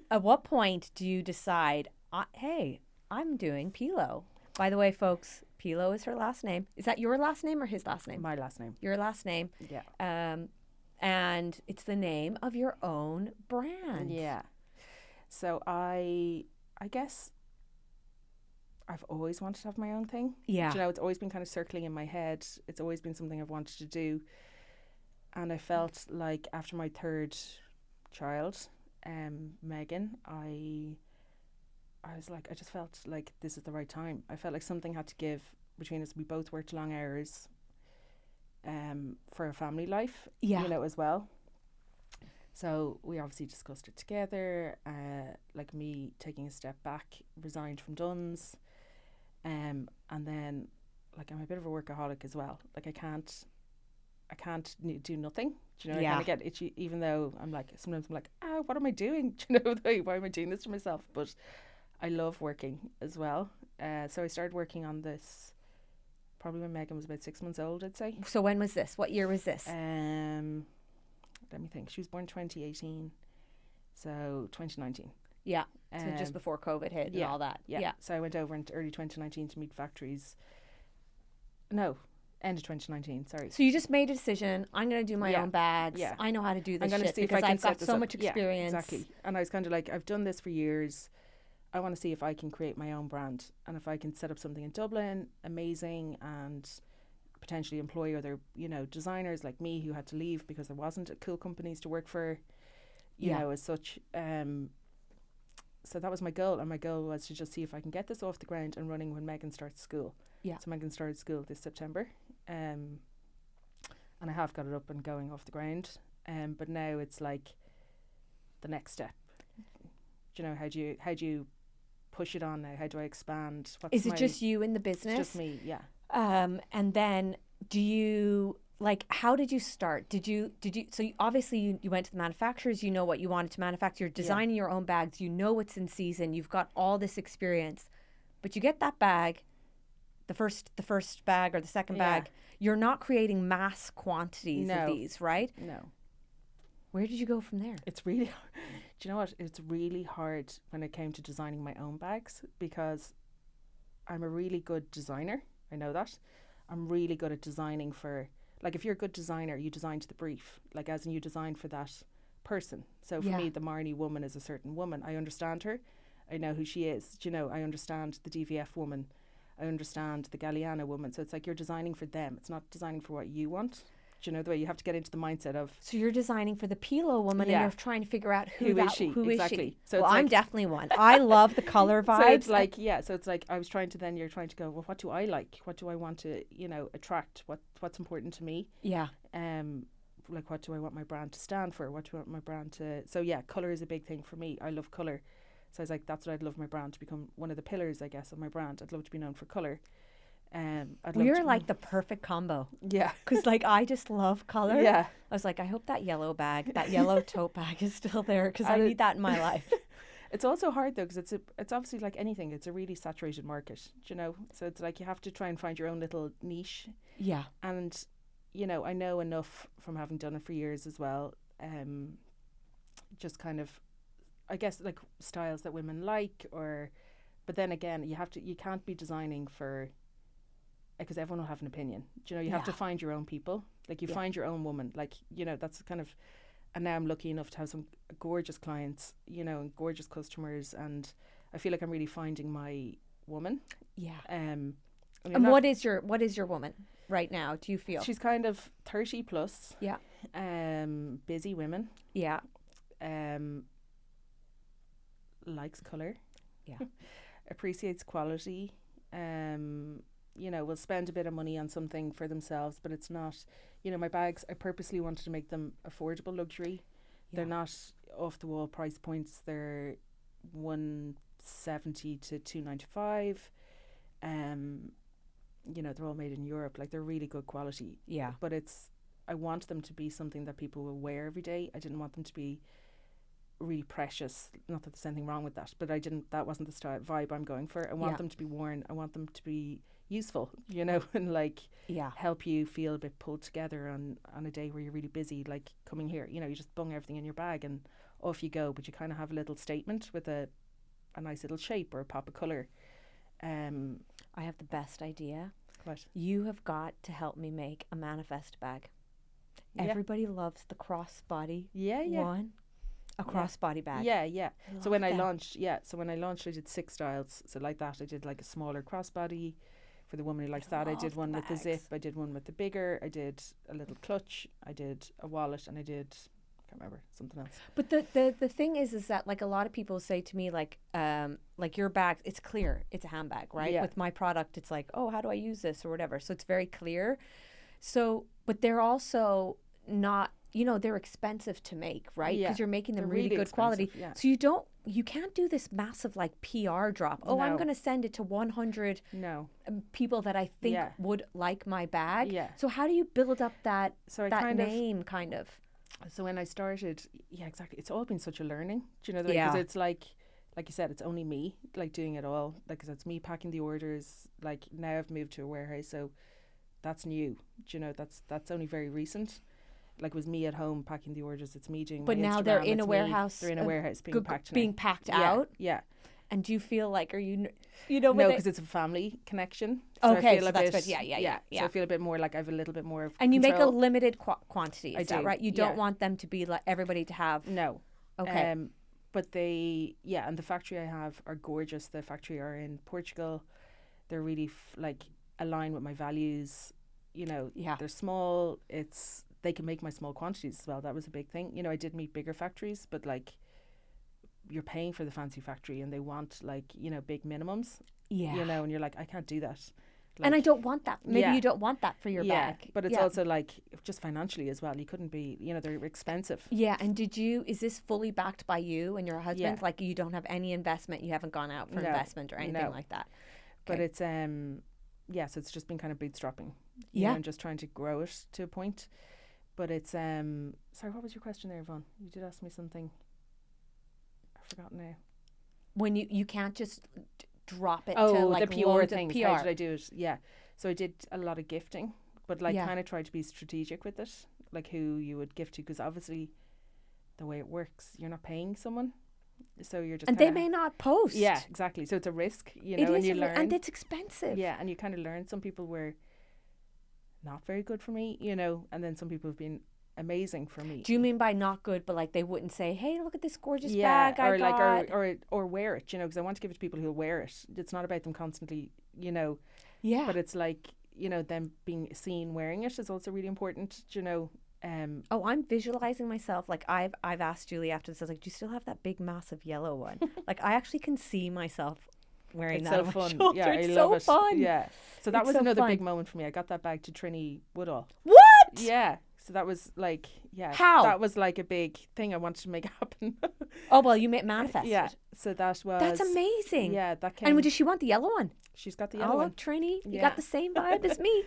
at what point do you decide, hey, I'm doing PEELO? By the way, folks, PEELO is her last name. Is that your last name or his last name? My last name. Your last name. Yeah. And it's the name of your own brand. Yeah. So I guess I've always wanted to have my own thing. Yeah. Do you know, it's always been kind of circling in my head. It's always been something I've wanted to do. And I felt like after my third child, Megan, I was like, I just felt like this is the right time. I felt like something had to give between us. We both worked long hours for a family life, Yeah. you know, as well. So we obviously discussed it together, like me taking a step back, resigned from Dunn's, and then like I'm a bit of a workaholic as well. Like I can't do nothing. Do you know? Yeah. I kind of get itchy, even though I'm like, sometimes I'm like, what am I doing? Do you know, why am I doing this to myself? But I love working as well. So I started working on this probably when Megan was about 6 months old, I'd say. So when was this? What year was this? Let me think. She was born 2018, so 2019. Yeah. So just before COVID hit and all that. Yeah. So I went over in early 2019 to meet factories. No, end of 2019. Sorry. So you just made a decision. I'm going to do my Yeah. own bags. Yeah. I know how to do this I'm going to shit see if because I can I've got set this so up. much Yeah, experience. exactly. And I was kind of like, I've done this for years. I want to see if I can create my own brand, and if I can set up something in Dublin, amazing, and potentially employ other, you know, designers like me who had to leave because there wasn't cool companies to work for, you know, as such. So that was my goal, and my goal was to just see if I can get this off the ground and running when Megan starts school. Yeah. So Megan started school this September. And I have got it up and going off the ground. But now it's like the next step. Do you know, how do you push it on now? How do I expand? Is it just you in the business? It's just me, yeah. And then how did you start? So obviously you went to the manufacturers, you know what you wanted to manufacture, you're designing your own bags, you know what's in season, you've got all this experience, but you get that bag, the first bag or the second bag, you're not creating mass quantities of these, right? No. Where did you go from there? It's really, do you know what? It's really hard when it came to designing my own bags, because I'm a really good designer. I know that. I'm really good at designing for, like, if you're a good designer, you design to the brief, like, as in you design for that person. So for me, the Marni woman is a certain woman. I understand her. I know who she is. Do you know, I understand the DVF woman. I understand the Galliano woman. So it's like you're designing for them. It's not designing for what you want. Do you know the way you have to get into the mindset of? So you're designing for the PEELO woman, and you're trying to figure out who is she? So well, I'm definitely one. I love the color vibes. So it's like, so it's like I was trying to, then you're trying to go, well, what do I like? What do I want to, attract? What's important to me? Yeah. Like, what do I want my brand to stand for? What do I want my brand to? So yeah, color is a big thing for me. I love color. So I was like, that's what I'd love my brand to become, one of the pillars, I guess, of my brand. I'd love to be known for color. We're like the perfect combo. Yeah. Because like I just love color. Yeah. I was like, I hope that yellow bag, that yellow tote bag is still there, because I need that in my life. It's also hard though, because it's obviously like anything. It's a really saturated market, do you know? So it's like you have to try and find your own little niche. Yeah. And, I know enough from having done it for years as well. Just kind of, I guess, like styles that women like, but then again, you can't be designing for, because everyone will have an opinion. Do you know, you have to find your own people. Like, you find your own woman. Like, that's kind of, and now I'm lucky enough to have some gorgeous clients, and gorgeous customers, and I feel like I'm really finding my woman. Yeah. And what is your woman right now, do you feel? She's kind of 30 plus. Yeah. Busy women. Yeah. Likes colour. Yeah. Appreciates quality. Will spend a bit of money on something for themselves, but it's not, my bags, I purposely wanted to make them affordable luxury. Yeah. They're not off the wall price points. They're $170 to $295. They're all made in Europe. Like, they're really good quality. Yeah. But I want them to be something that people will wear every day. I didn't want them to be really precious. Not that there's anything wrong with that, but that wasn't the style vibe I'm going for. I want them to be worn. I want them to be useful, and like help you feel a bit pulled together on a day where you're really busy, like coming here, you just bung everything in your bag and off you go, but you kind of have a little statement with a nice little shape or a pop of colour. I have the best idea. What? You have got to help me make a manifest bag. Everybody loves the crossbody one. A crossbody bag. Yeah. So when I launched, I did 6 styles. So like that, I did like a smaller crossbody for the woman who likes that. I did one with the zip. I did one with the bigger. I did a little clutch. I did a wallet, and I can't remember, something else. But the thing is that like a lot of people say to me like your bag, it's clear, it's a handbag, right? Yeah. With my product, it's like, oh, how do I use this or whatever. So it's very clear. So, but they're also not, they're expensive to make, right? Because you're making them really good quality. Yeah. So you can't do this massive like PR drop. Oh, I'm going to send it to 100 people that I think would like my bag. Yeah. So how do you build up that name kind of? So when I started, exactly. It's all been such a learning. Do you know the way? Because it's like you said, it's only me like doing it all. Like, 'cause it's me packing the orders. Like, now I've moved to a warehouse, so that's new. Do you know, that's only very recent. Like, it was me at home packing the orders. It's me doing. But my now Instagram, they're in a warehouse. They're in a warehouse being packed out. Yeah. And do you feel like, are you? No, because it's a family connection. So okay, I feel so that's good. Yeah. So I feel a bit more like I have a little bit more of. And you control. make a limited quantity. Is that right? You don't want them to be like everybody to have. No. Okay. But they, and the factory I have are gorgeous. The factory are in Portugal. They're really align with my values. They're small. They can make my small quantities as well. That was a big thing. I did meet bigger factories, but like, you're paying for the fancy factory and they want big minimums. Yeah. And you're like, I can't do that. and I don't want that. Maybe Yeah. you don't want that for your bag. But it's Yeah. also like just financially as well. You couldn't be, they're expensive. Yeah, and is this fully backed by you and your husband? Yeah. Like you don't have any investment, you haven't gone out for No, investment or anything no. like that. But Okay. it's so it's just been kind of bootstrapping. Yeah. And just trying to grow it to a point. But it's sorry, what was your question there, Yvonne? You did ask me something. I've forgotten now. When you can't just drop it to Oh, like the PR loads of things. PR. How did I do it? Yeah. So I did a lot of gifting, but like Yeah. kind of tried to be strategic with it, like who you would gift to, because obviously the way it works, you're not paying someone, so you're just And they may not post. Yeah, exactly. So it's a risk, It and is you a learn. and it's expensive. Yeah, and you kind of learn. Some people were not very good for me, and then some people have been amazing for me. Do you mean by not good, but like they wouldn't say, "Hey, look at this gorgeous Yeah, bag I or like got." or wear it, because I want to give it to people who'll wear it. It's not about them constantly, Yeah. but it's like, them being seen wearing it is also really important, Oh, I'm visualizing myself. Like I've asked Julie after this. I was like, "Do you still have that big, massive yellow one?" Like I actually can see myself wearing It's that so on my fun. shoulder. Yeah, It's I so love it. fun. Yeah. So that It's was so another fun. big moment for me. I got that bag to Trini Woodall. What? Yeah. So that was like, How? that was like a big thing I wanted to make happen. Oh well, you manifested. Yeah. So that was. That's amazing. Yeah, that came. And does she want the yellow one? She's got the Oh, yellow one. look, Trini, you Yeah. got the same vibe as me.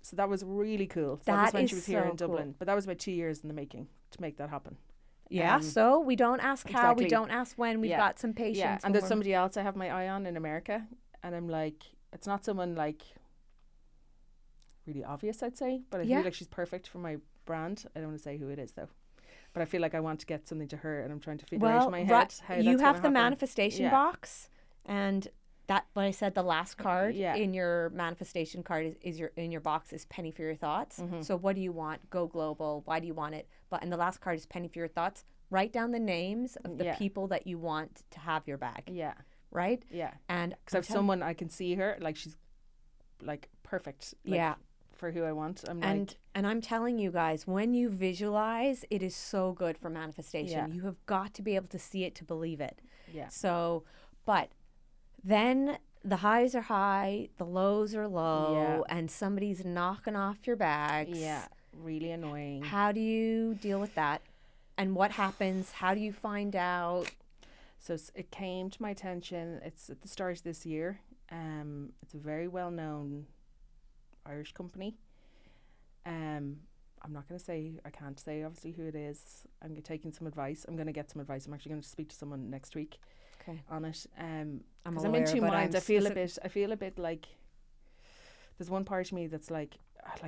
So that was really cool. So that was That when is she was here so in Dublin. But that was about 2 years in the making to make that happen. Yeah. So we don't ask how, we exactly. don't ask when. We've Yeah. got some patience. Yeah. when And there's we're- somebody else I have my eye on in America, and I'm like, it's not someone like really obvious, I'd say, but I Yeah. feel like she's perfect for my brand. I don't want to say who it is though, but I feel like I want to get something to her, and I'm trying to figure out in my head how you that's have gonna the happen. manifestation Yeah. box, and that what I said, the last card Yeah. in your manifestation card is your in your box is penny for your thoughts. Mm-hmm. So what do you want? Go global. Why do you want it? But and the last card is penny for your thoughts. Write down the names of the Yeah. people that you want to have your bag. Yeah, Right? yeah. And Because I have someone I can see her like she's like perfect. Like, Yeah. For who I want, I'm And like, and I'm telling you guys, when you visualize, it is so good for manifestation. Yeah. You have got to be able to see it to believe it. yeah, So, but then the highs are high, the lows are low, Yeah. and somebody's knocking off your bags. yeah. Really annoying. How do you deal with that? And what happens? How do you find out? So it came to my attention. It's at the start of this year. It's a very well known Irish company. I'm not going to say, I can't say obviously who it is. I'm taking some advice. I'm going to get some advice. I'm actually going to speak to someone next week Okay. on it. I'm a Because I'm lawyer, in two but minds. I'm I feel a bit like there's one part of me that's like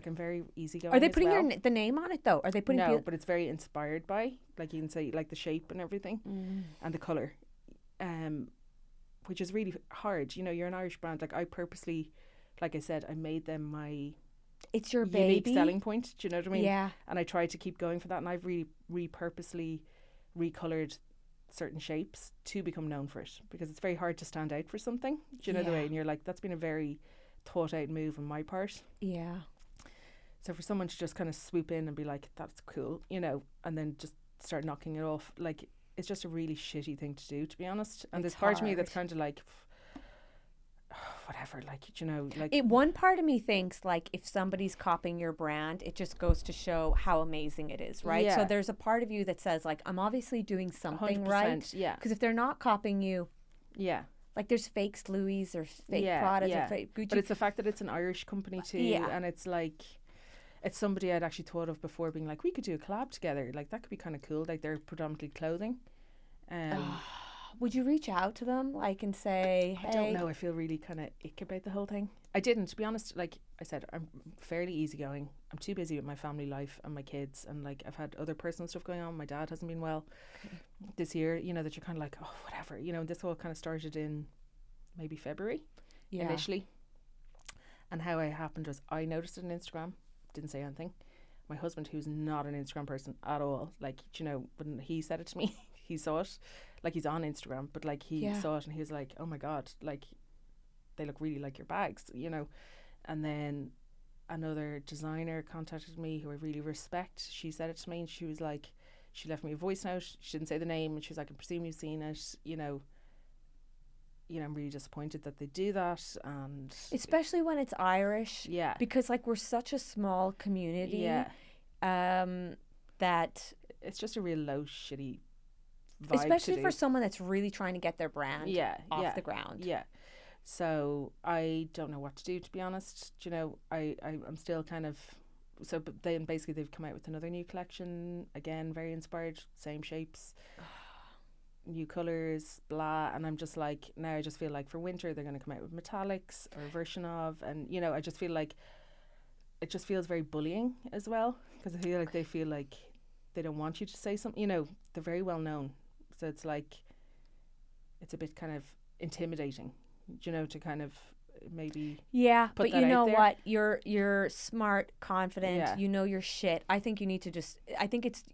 I'm very easygoing. Are they as putting well. the name on it though? Are they putting No, but it's very inspired by, like you can say, like the shape and everything and the colour, which is really hard. You're an Irish brand. Like I purposely, like I said, I made them my it's your unique baby selling point. Do you know what I mean? Yeah. And I tried to keep going for that, and I've really repurposely recoloured certain shapes to become known for it, because it's very hard to stand out for something. Do you know the Yeah. way? And you're like, that's been a very thought out move on my part. Yeah. So for someone to just kind of swoop in and be like, that's cool, and then just start knocking it off, like, it's just a really shitty thing to do, to be honest. And It's there's part of me that's hard. kind of like, whatever, like, like. One part of me thinks like if somebody's copying your brand, it just goes to show how amazing it is, right? So Yeah. there's a part of you that says like, I'm obviously doing something 100%, right. yeah. Because if they're not copying you, Yeah. like there's fake Louis or fake Yeah, Prada yeah. or fake Gucci. But it's the fact that it's an Irish company too, Yeah. and it's like, it's somebody I'd actually thought of before, being like, we could do a collab together. Like that could be kind of cool. Like they're predominantly clothing. Would you reach out to them like and say, hey? I don't know. I feel really kind of ick about the whole thing. I didn't, to be honest. Like I said, I'm fairly easygoing. I'm too busy with my family life and my kids, and like I've had other personal stuff going on. My dad hasn't been well this year. That you're kind of like, oh, whatever. And this all kind of started in maybe February initially. And how it happened was I noticed it on Instagram, didn't say anything. My husband, who's not an Instagram person at all, like, when he said it to me, he saw it. Like, he's on Instagram, but like he saw it and he was like, oh my God, like they look really like your bags, And then another designer contacted me who I really respect. She said it to me and she was like, she left me a voice note. She didn't say the name and she was like, I presume you've seen it, I'm really disappointed that they do that. And especially when it's Irish. Yeah. Because like we're such a small community. Yeah. That it's just a real low, shitty vibe. Especially for someone that's really trying to get their brand off the ground. Yeah. So I don't know what to do, to be honest. I'm still kind of... So but then basically they've come out with another new collection. Again, very inspired, same shapes, new colours, blah. And I'm just like, now I just feel like for winter they're going to come out with metallics or a version of. And, I just feel like it just feels very bullying as well. Because I feel like they feel like they don't want you to say something. They're very well known. So it's like, it's a bit kind of intimidating, to kind of maybe but you know what, you're smart, confident, you know your shit. I think you need to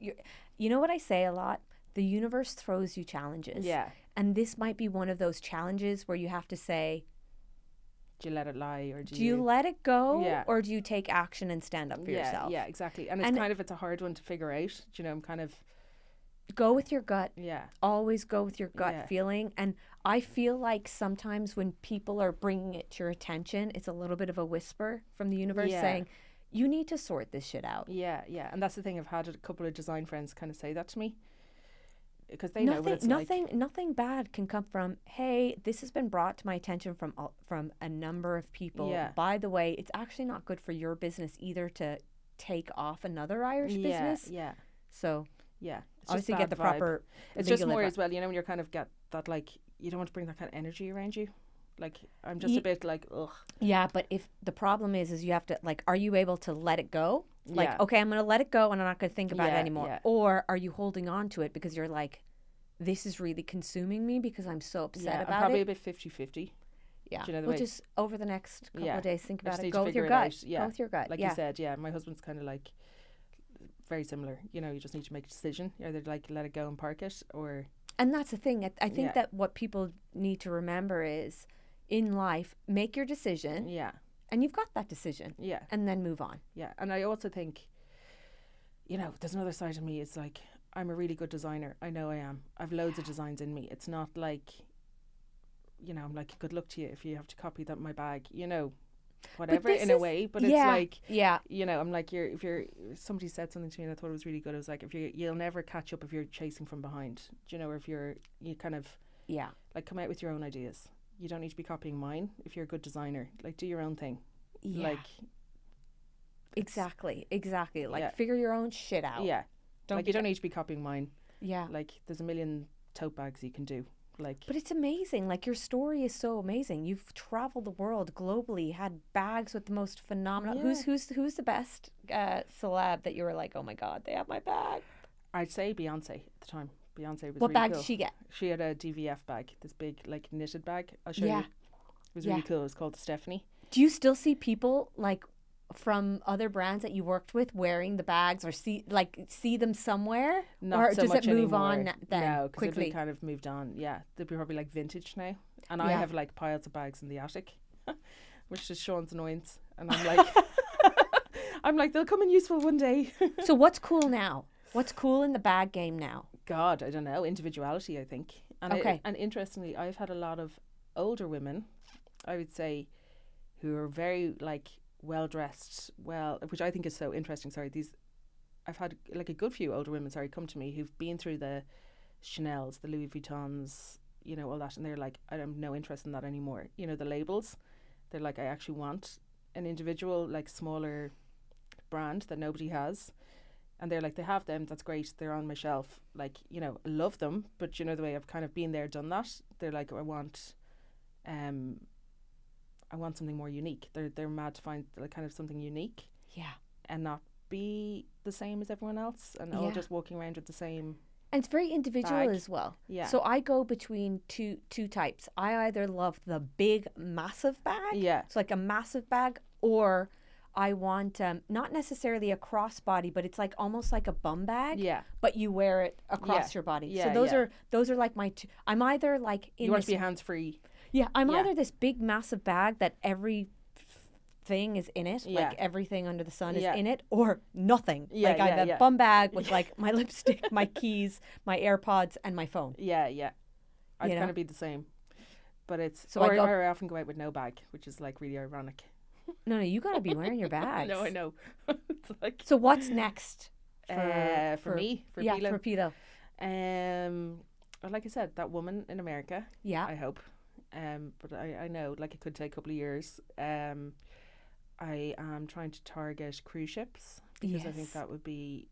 you know what I say a lot, the universe throws you challenges, and this might be one of those challenges where you have to say, do you let it lie, or do you let it go, or do you take action and stand up for yourself? Exactly. And it's a hard one to figure out. I'm kind of... Go with your gut. Always go with your gut feeling. And I feel like sometimes when people are bringing it to your attention, it's a little bit of a whisper from the universe saying, you need to sort this shit out. Yeah. And that's the thing. I've had a couple of design friends kind of say that to me, because they know what it's like. Nothing bad can come from, hey, this has been brought to my attention from a number of people. By the way, it's actually not good for your business either to take off another Irish business. So... Yeah, obviously get the vibe. proper. It's just more as well, when you're kind of get that, like, you don't want to bring that kind of energy around you. Like, I'm just a bit like, ugh. Yeah, but if the problem is you have to, like, are you able to let it go? Like, okay, I'm going to let it go and I'm not going to think about it anymore. Yeah. Or are you holding on to it because you're like, this is really consuming me because I'm so upset about I'm probably it? a bit 50-50. Yeah, which is over the next couple of days, think about it. Go with your gut. Go with your gut. Like you said, my husband's kind of like... very similar. You just need to make a decision. Either like let it go and park it, or... And that's the thing. I think that what people need to remember is, in life, make your decision. Yeah. And you've got that decision. Yeah. And then move on. Yeah. And I also think, there's another side of me. It's like, I'm a really good designer. I know I am. I've loads of designs in me. It's not like, I'm like, good luck to you if you have to copy that my bag, whatever in a way, but it's like, I'm like, if somebody said something to me and I thought it was really good. It was like, you'll never catch up if you're chasing from behind, or if you kind of like, come out with your own ideas. You don't need to be copying mine. If you're a good designer, like, do your own thing. Like, exactly like, figure your own shit out. You don't need to be copying mine. Like, there's a million tote bags you can do. Like, but it's amazing. Like, your story is so amazing. You've traveled the world globally, had bags with the most phenomenal. Who's the best celeb that you were like, oh my god, they have my bag? I'd say Beyonce at the time. Beyonce was. What really bag cool. did she get? She had a DVF bag, this big like knitted bag. I'll show you. It was really cool. It was called the Stephanie. Do you still see people like from other brands that you worked with wearing the bags, or see them somewhere? Not or so does much it move anymore. on then? No, because quickly? they've kind of moved on. Yeah, they'd be probably like vintage now. And I have like piles of bags in the attic, which is Sean's annoyance. And I'm like, they'll come in useful one day. So what's cool now? What's cool in the bag game now? God, I don't know. Individuality, I think. And and interestingly, I've had a lot of older women, I would say, who are very like well dressed, which I think is so interesting. I've had like a good few older women, come to me who've been through the Chanel's, the Louis Vuittons, all that, and they're like, I have no interest in that anymore. The labels, they're like, I actually want an individual, like, smaller brand that nobody has. And they're like, they have them, that's great, they're on my shelf, like, I love them, but the way I've kind of been there, done that. They're like, I want something more unique. They're mad to find like kind of something unique, and not be the same as everyone else, and all just walking around with the same. And it's very individual bag as well. Yeah. So I go between two types. I either love the big, massive bag, so like a massive bag, or I want not necessarily a crossbody, but it's like almost like a bum bag. Yeah. But you wear it across your body. Yeah. So those are like my two. I'm either like in. You want to be hands free. Yeah, I'm either this big massive bag that every thing is in it, like everything under the sun is in it, or nothing. Like I have a bum bag with like my lipstick, my keys, my AirPods, and my phone. Yeah. I'd kind of be the same. But it's, So or I often go out with no bag, which is like really ironic. No, you got to be wearing your bags. No, I know. It's like, So what's next for me, for PEELO? for PEELO. Well, like I said, that woman in America. Yeah. I hope. But I know, like, it could take a couple of years. I am trying to target cruise ships because I think that would be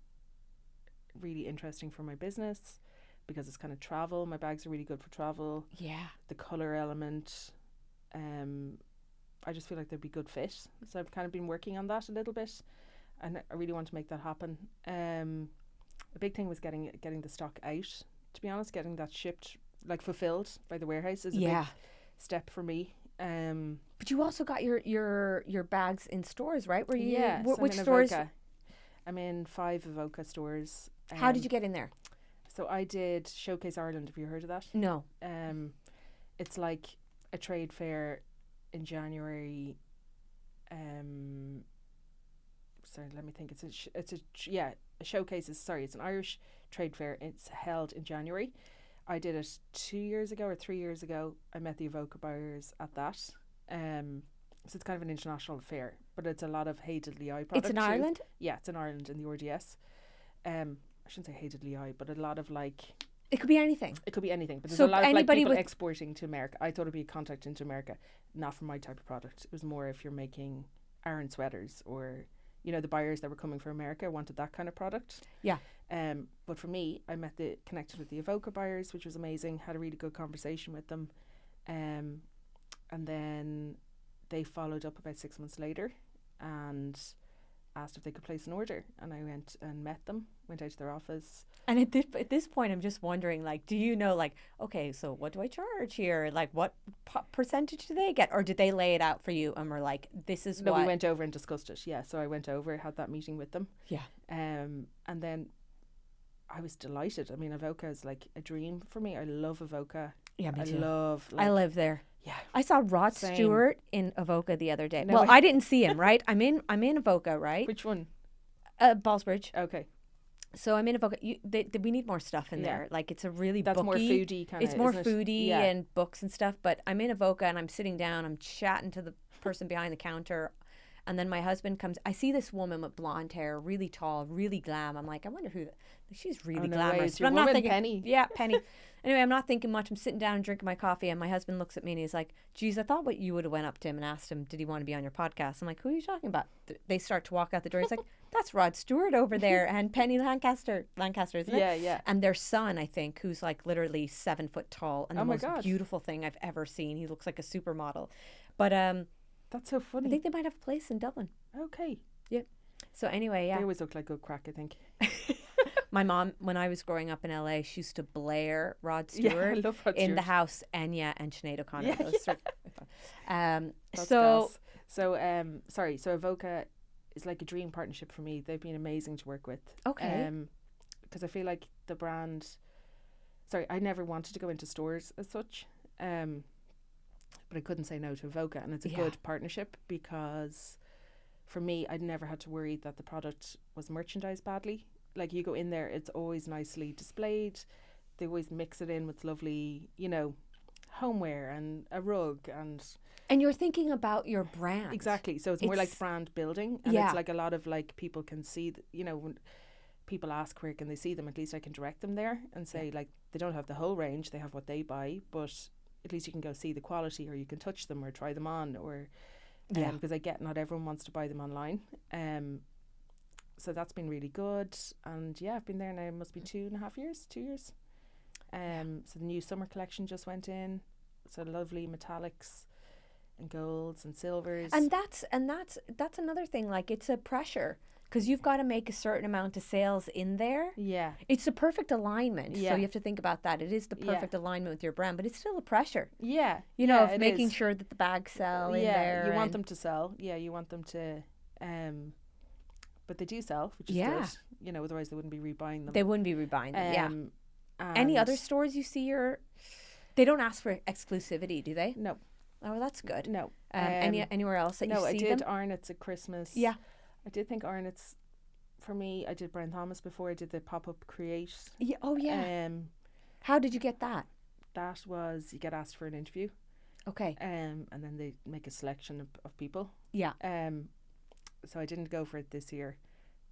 really interesting for my business, because it's kind of travel. My bags are really good for travel. Yeah. The color element, I just feel like they'd be good fit. So I've kind of been working on that a little bit, and I really want to make that happen. A big thing was getting the stock out. To be honest, getting that shipped, like fulfilled by the warehouse, is a big step for me. But you also got your bags in stores, right? Were you? Yeah. So Which I'm in stores? Avoca. I'm in 5 Avoca stores. How did you get in there? So I did Showcase Ireland. Have you heard of that? No. It's like a trade fair in January. Sorry, let me think. A showcase is, it's an Irish trade fair. It's held in January. I did it 2 years ago or 3 years ago. I met the Avoca buyers at that. So it's kind of an international fair, but it's a lot of Hey Diddly Eye products. It's in Ireland? Yeah, it's in Ireland in the RDS. I shouldn't say Hey Diddly Eye, but a lot of like... It could be anything. It could be anything, but there's So a lot of like anybody people with- exporting to America. I thought it'd be a contact into America, not for my type of product. It was more if you're making Aran sweaters, or, you know, the buyers that were coming from America wanted that kind of product. Yeah. But for me, I connected with the Avoca buyers, which was amazing. Had a really good conversation with them, and then they followed up about 6 months later and asked if they could place an order, and I went and met them, went out to their office. And at this point, I'm just wondering, like, do you know, like, okay, so what do I charge here? Like, what percentage do they get? Or did they lay it out for you and were like, this is No, what... we went over and discussed it. Yeah, so I went over, had that meeting with them. Yeah. And then I was delighted. I mean, Avoca is like a dream for me. I love Avoca. Yeah, me too. I I live there. Yeah. I saw Rod Same. Stewart in Avoca the other day. No, well, I didn't see him, right? I'm in Avoca, right? Which one? Ballsbridge. Okay. So I'm in Avoca. We need more stuff in there. Like, it's a really That's booky. more foodie kind of. It's more isn't foodie it? and books and stuff. But I'm in Avoca and I'm sitting down. I'm chatting to the person behind the counter. And then my husband comes. I see this woman with blonde hair, really tall, really glam. I'm like, I wonder who. She's really no glamorous. way. It's But your I'm not woman, thinking. Penny. Yeah, Penny. Anyway, I'm not thinking much. I'm sitting down and drinking my coffee, and my husband looks at me and he's like, "Geez, I thought what you would have went up to him and asked him, did he want to be on your podcast?" I'm like, "Who are you talking about?" They start to walk out the door. He's like, "That's Rod Stewart over there and Penny Lancaster, isn't it?" Yeah. And their son, I think, who's like literally 7 foot tall and the my most God. beautiful thing I've ever seen. He looks like a supermodel. But That's so funny. I think they might have a place in Dublin. Okay. Yeah. So anyway, yeah. They always look like good crack, I think. My mom, when I was growing up in LA, she used to blare Rod Yeah, Stewart I love Rod in Stewart. the house, Enya and Sinead O'Connor. Yeah, Those three. That's So gas. So Avoca is like a dream partnership for me. They've been amazing to work with. Okay. Because I feel like the brand. Sorry, I never wanted to go into stores as such. But I couldn't say no to Avoca, and it's a good partnership because, for me, I'd never had to worry that the product was merchandised badly. Like, you go in there, it's always nicely displayed. They always mix it in with lovely, you know, homeware and a rug and you're thinking about your brand. exactly. So it's more like brand building, and Yeah. it's like a lot of like people can see, you know, when people ask where can they see them, at least I can direct them there and say like they don't have the whole range, they have what they buy, but at least you can go see the quality, or you can touch them or try them on, or because I get not everyone wants to buy them online. So that's been really good, and yeah, I've been there now. It must be 2.5 years, 2 years. So the new summer collection just went in. So lovely metallics and golds and silvers. And that's another thing. Like, it's a pressure because you've got to make a certain amount of sales in there. Yeah. It's the perfect alignment. Yeah. So you have to think about that. It is the perfect alignment with your brand, but it's still a pressure. Yeah. You know, yeah, of it making is. sure that the bags sell in there. You want and- them to sell. Yeah, you want them to but they do sell, which is Yeah. good. You know, otherwise they wouldn't be rebuying them. They wouldn't be rebuying them. Any and- other stores you see they don't ask for exclusivity, do they? No. Oh, that's good. No. Anywhere else that you No, see I did them? Arnott's at Christmas. Yeah. I did think Arnott's, for me, I did Brian Thomas before. I did the pop-up create. Yeah. Oh, yeah. How did you get that? That was, you get asked for an interview. Okay. And then they make a selection of people. Yeah. So I didn't go for it this year,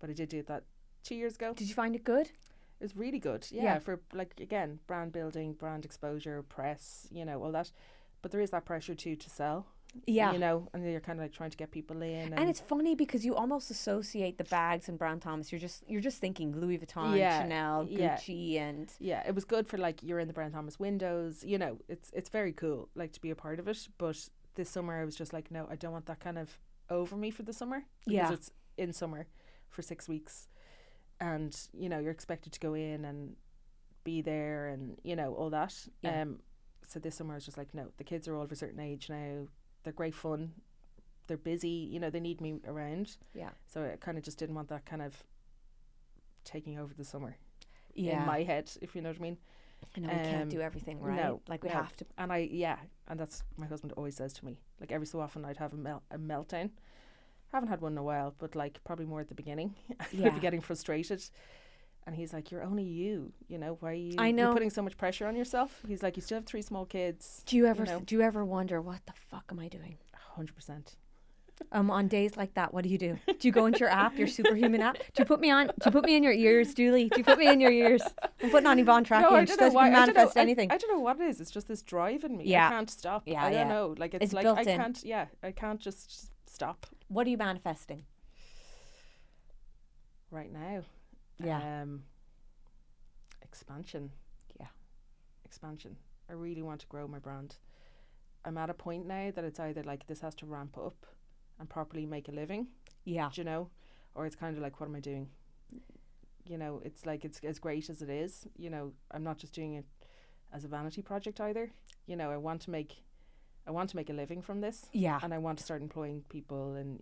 but I did do that 2 years ago. Did you find it good? It was really good. Yeah. Yeah, for like, again, brand building, brand exposure, press, all that. But there is that pressure too to sell. Yeah. And you're kind of like trying to get people in. And it's funny because you almost associate the bags and Brown Thomas. You're just thinking Louis Vuitton, Chanel, Gucci, and yeah, it was good for like you're in the Brown Thomas windows. It's very cool like to be a part of it. But this summer I was just like, no, I don't want that kind of over me for the summer because it's in summer for 6 weeks, and you're expected to go in and be there and all that. Yeah. So this summer I was just like, no, the kids are all of a certain age now. They're great fun. They're busy. They need me around. Yeah. So I kind of just didn't want that kind of taking over the summer yeah. in my head, if you know what I mean. I know we can't do everything, right? No, like we have to. And and that's my husband always says to me. Like every so often I'd have a meltdown. Haven't had one in a while, but like probably more at the beginning. I'd be getting frustrated. And he's like, you're only you, why are you you're putting so much pressure on yourself? He's like, you still have 3 small kids. Do you ever wonder, what the fuck am I doing? 100%. On days like that, what do? Do you go into your app, your superhuman app? Do you put me in your ears, Julie? Do you put me in your ears? I'm putting on Yvonne tracking. No, I don't know why. Manifest anything. I don't know what it is. It's just this drive in me. Yeah. I can't stop. Yeah, I don't know. Like it's like built I in. can't. Yeah, I can't just stop. What are you manifesting right now? Yeah. Expansion. Yeah. Expansion. I really want to grow my brand. I'm at a point now that it's either like this has to ramp up and properly make a living. Yeah. Or it's kind of like, what am I doing? It's like it's as great as it is. I'm not just doing it as a vanity project either. I want to make a living from this. Yeah. And I want to start employing people, and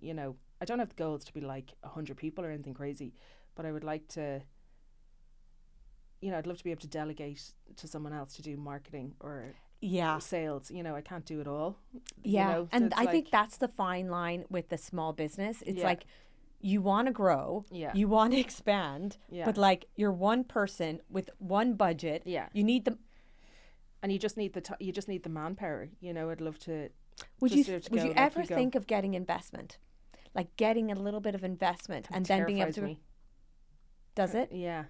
I don't have the goals to be like 100 people or anything crazy, but I would like to. I'd love to be able to delegate to someone else to do marketing or sales. I can't do it all. Yeah. So and I think that's the fine line with the small business. It's like you want to grow, you want to expand, but like you're one person with one budget. Yeah. You need the and you just need the manpower. I'd love to. Would you ever think of getting investment? Like getting a little bit of investment and then being able to me. Does it? Yeah.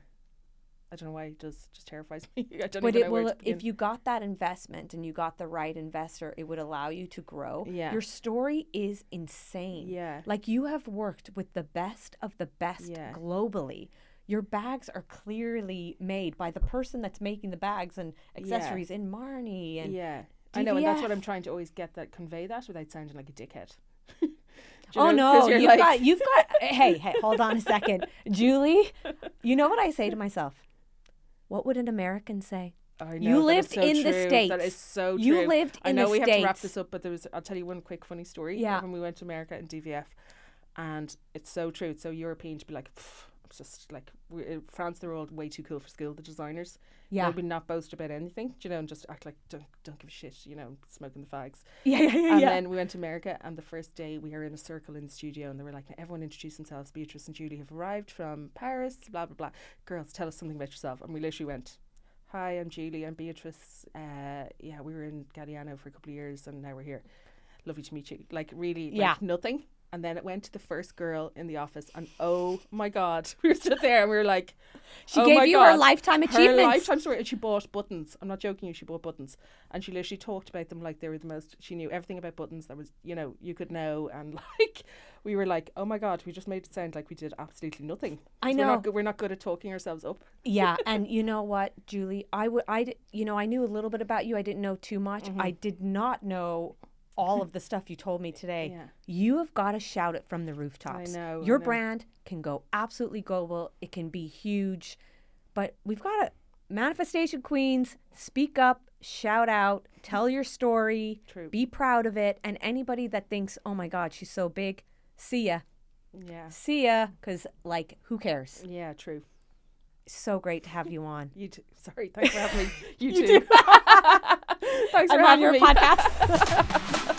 I don't know why it just terrifies me. I don't but even it know where will, to begin. if you got that investment and you got the right investor, it would allow you to grow. Yeah. Your story is insane. Yeah. Like you have worked with the best of the best globally. Your bags are clearly made by the person that's making the bags and accessories in Marni and DVF. I know, and that's what I'm trying to always convey that without sounding like a dickhead. Oh no, you've got hey, hold on a second. Julie, you know what I say to myself? What would an American say? I know, you lived in the States. That is so true. You lived in the States. I know we have to wrap this up, but I'll tell you one quick funny story. Yeah. When we went to America in DVF, and it's so true. It's so European to be like, it's just like France. They're all way too cool for school. The designers. Yeah. They would not boast about anything, and just act like don't give a shit, smoking the fags. Yeah. And then we went to America, and the first day we were in a circle in the studio, and they were like, everyone introduce themselves. Beatrice and Julie have arrived from Paris, blah, blah, blah. Girls, tell us something about yourself. And we literally went, hi, I'm Julie, I'm Beatrice. We were in Galliano for a couple of years, and now we're here. Lovely to meet you. Like, really, nothing. And then it went to the first girl in the office, and oh my God, we were stood there and we were like, she gave you her lifetime achievements. Her lifetime story, and she bought buttons. I'm not joking you, she bought buttons. And she literally talked about them like they were the most, she knew everything about buttons that was, you could know. And like, we were like, oh my God, we just made it sound like we did absolutely nothing. I know. We're not good at talking ourselves up. Yeah, and you know what, Julie, I knew a little bit about you. I didn't know too much. Mm-hmm. I did not know all of the stuff you told me today. Yeah. You have got to shout it from the rooftops. I know. Your brand can go absolutely global. It can be huge. But we've got to, manifestation queens, speak up, shout out, tell your story, True. Be proud of it. And anybody that thinks, oh my God, she's so big, see ya. Yeah. See ya, because like, who cares? Yeah, true. So great to have you on. You too. Sorry, thanks for having me. You You too. too. Thanks for I'm on having your me. podcast.